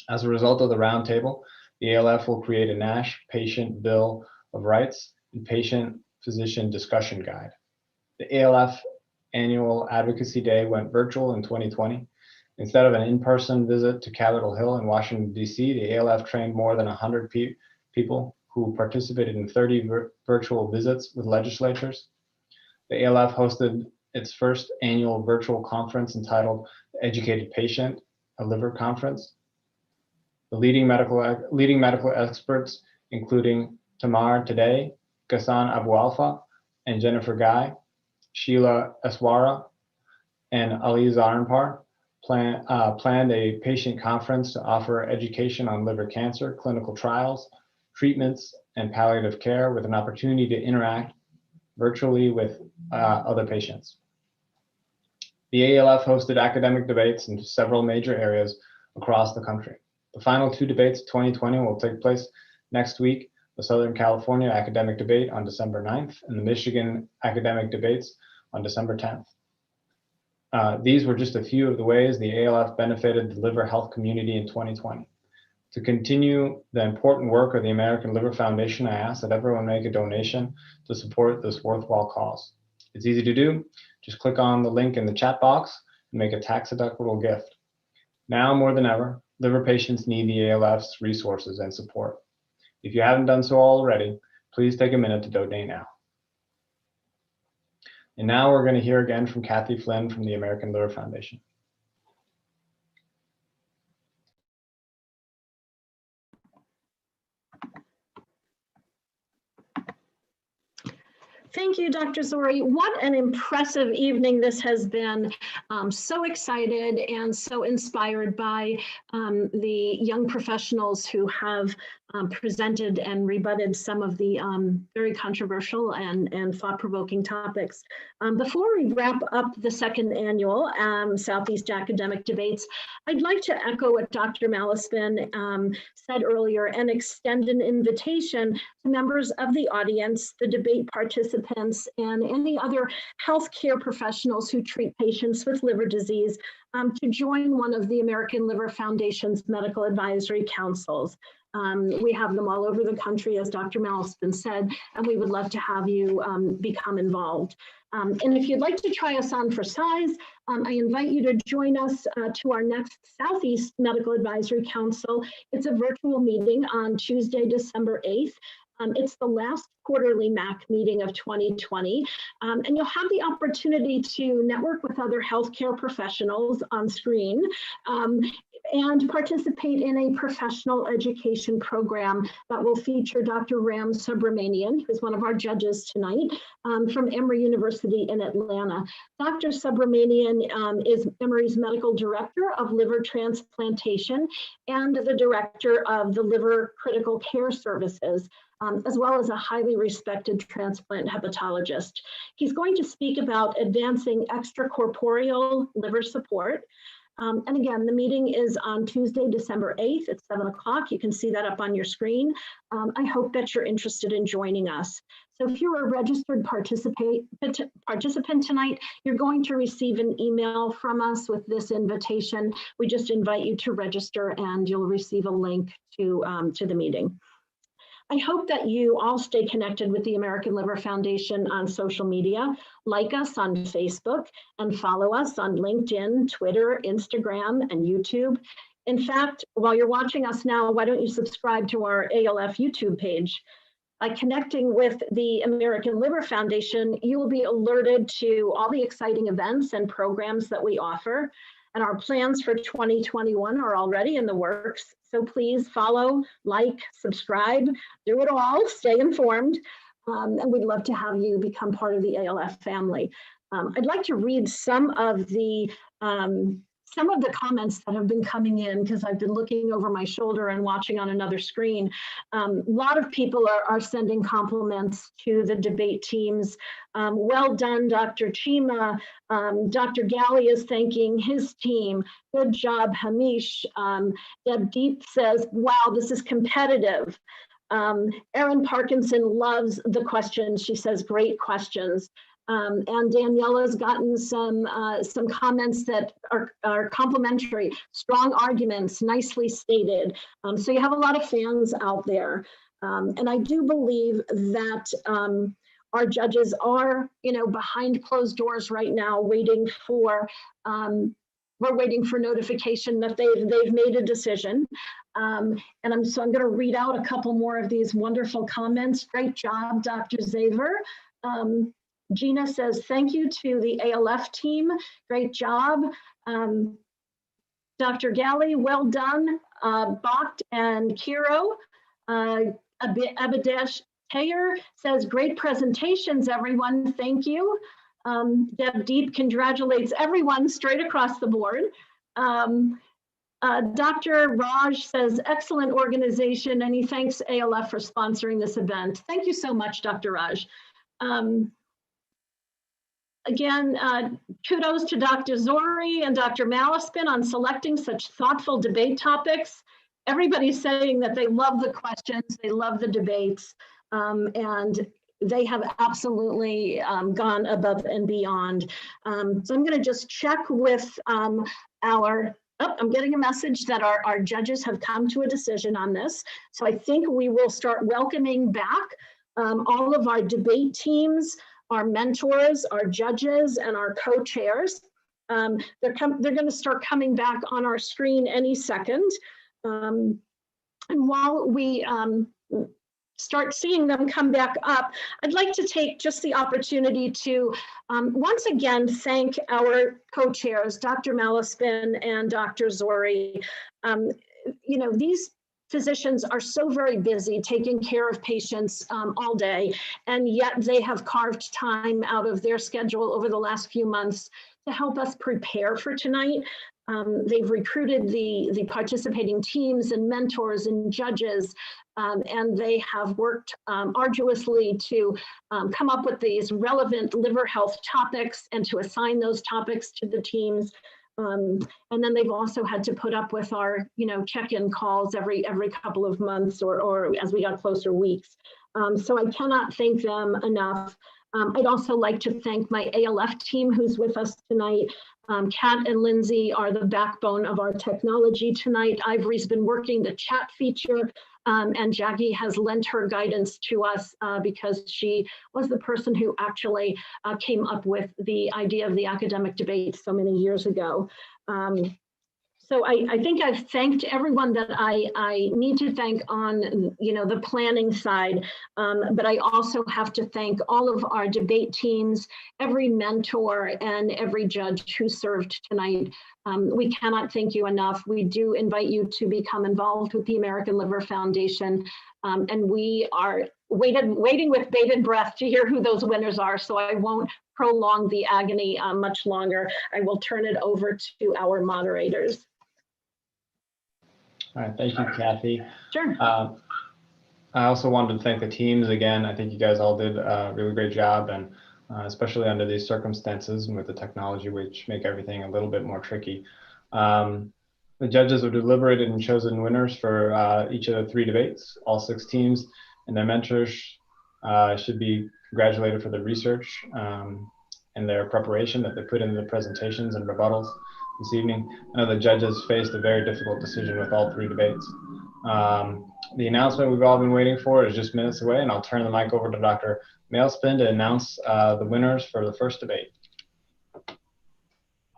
As a result of the roundtable, the ALF will create a NASH patient bill of rights and patient-physician discussion guide. The ALF annual advocacy day went virtual in 2020. Instead of an in-person visit to Capitol Hill in Washington, D.C., the ALF trained more than 100 people who participated in 30 virtual visits with legislators. The ALF hosted its first annual virtual conference entitled The Educated Patient, a Liver Conference. The leading medical experts, including Tamar Today, Ghassan Abu Alfa, and Jennifer Guy, Sheila Eswara, and Ali Zaranpar, planned a patient conference to offer education on liver cancer, clinical trials, treatments, and palliative care with an opportunity to interact virtually with other patients. The ALF hosted academic debates in several major areas across the country. The final two debates of 2020 will take place next week, the Southern California Academic Debate on December 9th and the Michigan Academic Debates on December 10th. These were just a few of the ways the ALF benefited the liver health community in 2020. To continue the important work of the American Liver Foundation, I ask that everyone make a donation to support this worthwhile cause. It's easy to do. Just click on the link in the chat box and make a tax-deductible gift. Now more than ever, liver patients need the ALF's resources and support. If you haven't done so already, please take a minute to donate now. And now we're going to hear again from Kathy Flynn from the American Liver Foundation. Thank you, Dr. Zori. What an impressive evening this has been. So excited and so inspired by the young professionals who have presented and rebutted some of the very controversial and thought-provoking topics. Before we wrap up the second annual Southeast Academic Debates, I'd like to echo what Dr. Malaspin said earlier and extend an invitation to members of the audience, the debate participants, and any other healthcare professionals who treat patients with liver disease to join one of the American Liver Foundation's medical advisory councils. We have them all over the country, as Dr. Malaspin said, and we would love to have you become involved. And if you'd like to try us on for size, I invite you to join us to our next Southeast Medical Advisory Council. It's a virtual meeting on Tuesday, December 8th. It's the last quarterly MAC meeting of 2020, and you'll have the opportunity to network with other healthcare professionals on screen and participate in a professional education program that will feature Dr. Ram Subramanian, who's one of our judges tonight, from Emory University in Atlanta. Dr. Subramanian is Emory's medical director of liver transplantation and the director of the Liver Critical Care Services, as well as a highly respected transplant hepatologist. He's going to speak about advancing extracorporeal liver support. And again, the meeting is on Tuesday, December 8th at 7 o'clock. You can see that up on your screen. I hope that you're interested in joining us. So if you're a registered participant tonight, you're going to receive an email from us with this invitation. We just invite you to register and you'll receive a link to the meeting. I hope that you all stay connected with the American Liver Foundation on social media. Like us on Facebook and follow us on LinkedIn, Twitter, Instagram, and YouTube. In fact, while you're watching us now, why don't you subscribe to our ALF YouTube page? By connecting with the American Liver Foundation, you will be alerted to all the exciting events and programs that we offer. And our plans for 2021 are already in the works. So please follow, like, subscribe, do it all, stay informed. And we'd love to have you become part of the ALF family. I'd like to read some of the comments that have been coming in because I've been looking over my shoulder and watching on another screen. A lot of people are sending compliments to the debate teams. Well done, Dr. Chima. Dr. Galley is thanking his team. Good job, Hamish. Deb Deep says, wow, this is competitive. Erin Parkinson loves the questions. She says, great questions. And Daniela's gotten some comments that are complimentary, strong arguments, nicely stated. So you have a lot of fans out there. And I do believe that our judges are, behind closed doors right now, waiting for, we're waiting for notification that they've made a decision. And I'm going to read out a couple more of these wonderful comments. Great job, Dr. Zaver. Gina says, thank you to the ALF team. Great job. Dr. Galley, well done. Bakht and Kiro. Abadesh Tayer says, great presentations, everyone. Thank you. Deb Deep congratulates everyone straight across the board. Dr. Raj says, excellent organization, and he thanks ALF for sponsoring this event. Thank you so much, Dr. Raj. Again, kudos to Dr. Zori and Dr. Malaspin on selecting such thoughtful debate topics. Everybody's saying that they love the questions, they love the debates, and they have absolutely gone above and beyond. So I'm going to just check with I'm getting a message that our judges have come to a decision on this. So I think we will start welcoming back all of our debate teams, our mentors, our judges, and our co-chairs. They're going to start coming back on our screen any second. And while we start seeing them come back up, I'd like to take just the opportunity to once again thank our co-chairs, Dr. Malaspin and Dr. Zori. These physicians are so very busy taking care of patients all day, and yet they have carved time out of their schedule over the last few months to help us prepare for tonight. They've recruited the participating teams and mentors and judges, and they have worked arduously to come up with these relevant liver health topics and to assign those topics to the teams. And then they've also had to put up with our, check-in calls every couple of months or as we got closer, weeks. So I cannot thank them enough. I'd also like to thank my ALF team who's with us tonight. Kat and Lindsay are the backbone of our technology tonight. Ivory's been working the chat feature, and Jackie has lent her guidance to us because she was the person who actually came up with the idea of the academic debate so many years ago. So I think I've thanked everyone that I need to thank on the planning side, but I also have to thank all of our debate teams, every mentor and every judge who served tonight. We cannot thank you enough. We do invite you to become involved with the American Liver Foundation, and we are waiting with bated breath to hear who those winners are, so I won't prolong the agony much longer. I will turn it over to our moderators. All right, thank you, Kathy. Sure. I also wanted to thank the teams again. I think you guys all did a really great job, and especially under these circumstances and with the technology, which make everything a little bit more tricky. The judges have deliberated and chosen winners for each of the 3 debates. All 6 teams and their mentors should be congratulated for their research and their preparation that they put into the presentations and rebuttals this evening. I know the judges faced a very difficult decision with all 3 debates. The announcement we've all been waiting for is just minutes away, and I'll turn the mic over to Dr. Malaspin to announce the winners for the first debate.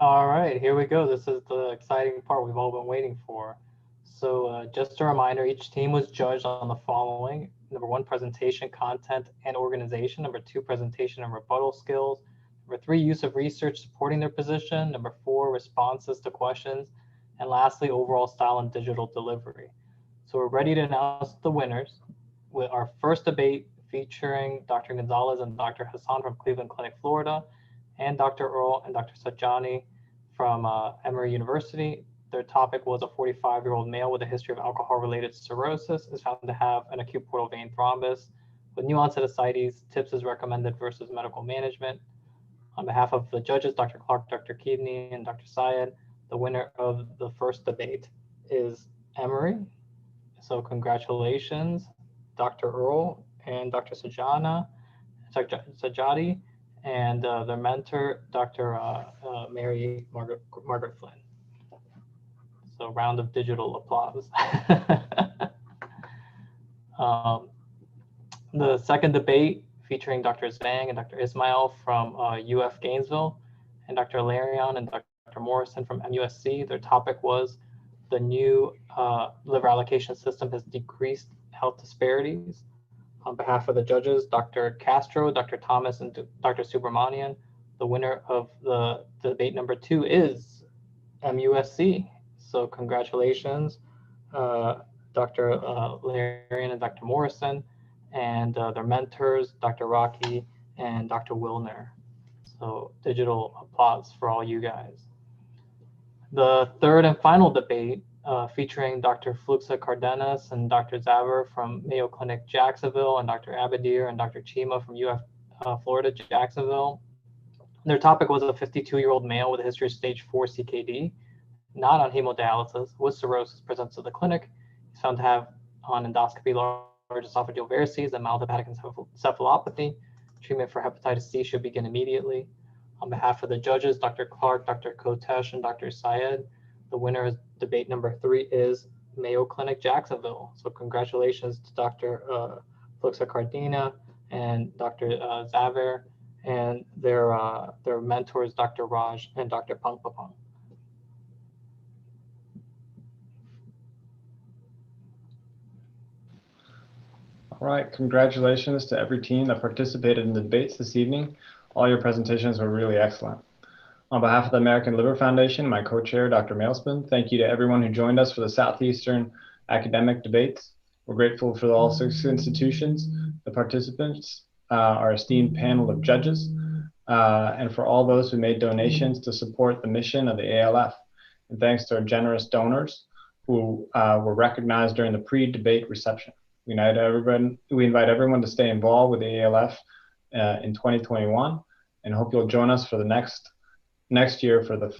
All right, here we go. This is the exciting part we've all been waiting for. So just a reminder, each team was judged on the following: number 1, presentation, content, and organization; number 2, presentation and rebuttal skills; number 3, use of research supporting their position; number 4, responses to questions; and lastly, overall style and digital delivery. So we're ready to announce the winners with our first debate featuring Dr. Gonzalez and Dr. Hassan from Cleveland Clinic, Florida. and Dr. Earl and Dr. Sajani from Emory University. Their topic was a 45-year-old male with a history of alcohol-related cirrhosis is found to have an acute portal vein thrombus. With new onset ascites, TIPS is recommended versus medical management. On behalf of the judges, Dr. Clark, Dr. Keaveney, and Dr. Syed, the winner of the first debate is Emory. So congratulations, Dr. Earl and Dr. Sajadi, and their mentor, Dr. Mary Margaret Flynn. So round of digital applause. The second debate featuring Dr. Zhang and Dr. Ismail from UF Gainesville and Dr. Larion and Dr. Morrison from MUSC. Their topic was the new liver allocation system has decreased health disparities. On behalf of the judges, Dr. Castro, Dr. Thomas, and Dr. Subramanian, the winner of the debate number 2 is MUSC. So congratulations, Dr. Larion and Dr. Morrison, and their mentors, Dr. Rocky and Dr. Wilner. So digital applause for all you guys. The third and final debate featuring Dr. Fluxa Cardenas and Dr. Zaver from Mayo Clinic Jacksonville and Dr. Abadir and Dr. Chima from UF Florida Jacksonville. Their topic was a 52-year-old male with a history of stage 4 CKD, not on hemodialysis, with cirrhosis presents to the clinic. He's found to have on endoscopy large esophageal varices and mild hepatic encephalopathy. Treatment for hepatitis C should begin immediately. On behalf of the judges, Dr. Clark, Dr. Kotesh, and Dr. Syed, the winner of debate number 3 is Mayo Clinic Jacksonville. So congratulations to Dr. Fluxa Cardina and Dr. Zaver and their mentors, Dr. Raj and Dr. Pangpapang. All right, congratulations to every team that participated in the debates this evening. All your presentations were really excellent. On behalf of the American Liver Foundation, my co-chair, Dr. Mailspin, thank you to everyone who joined us for the Southeastern academic debates. We're grateful for all 6 institutions, the participants, our esteemed panel of judges, and for all those who made donations to support the mission of the ALF. And thanks to our generous donors who were recognized during the pre-debate reception. We invite everyone to stay involved with the ALF in 2021 and hope you'll join us for the next year for the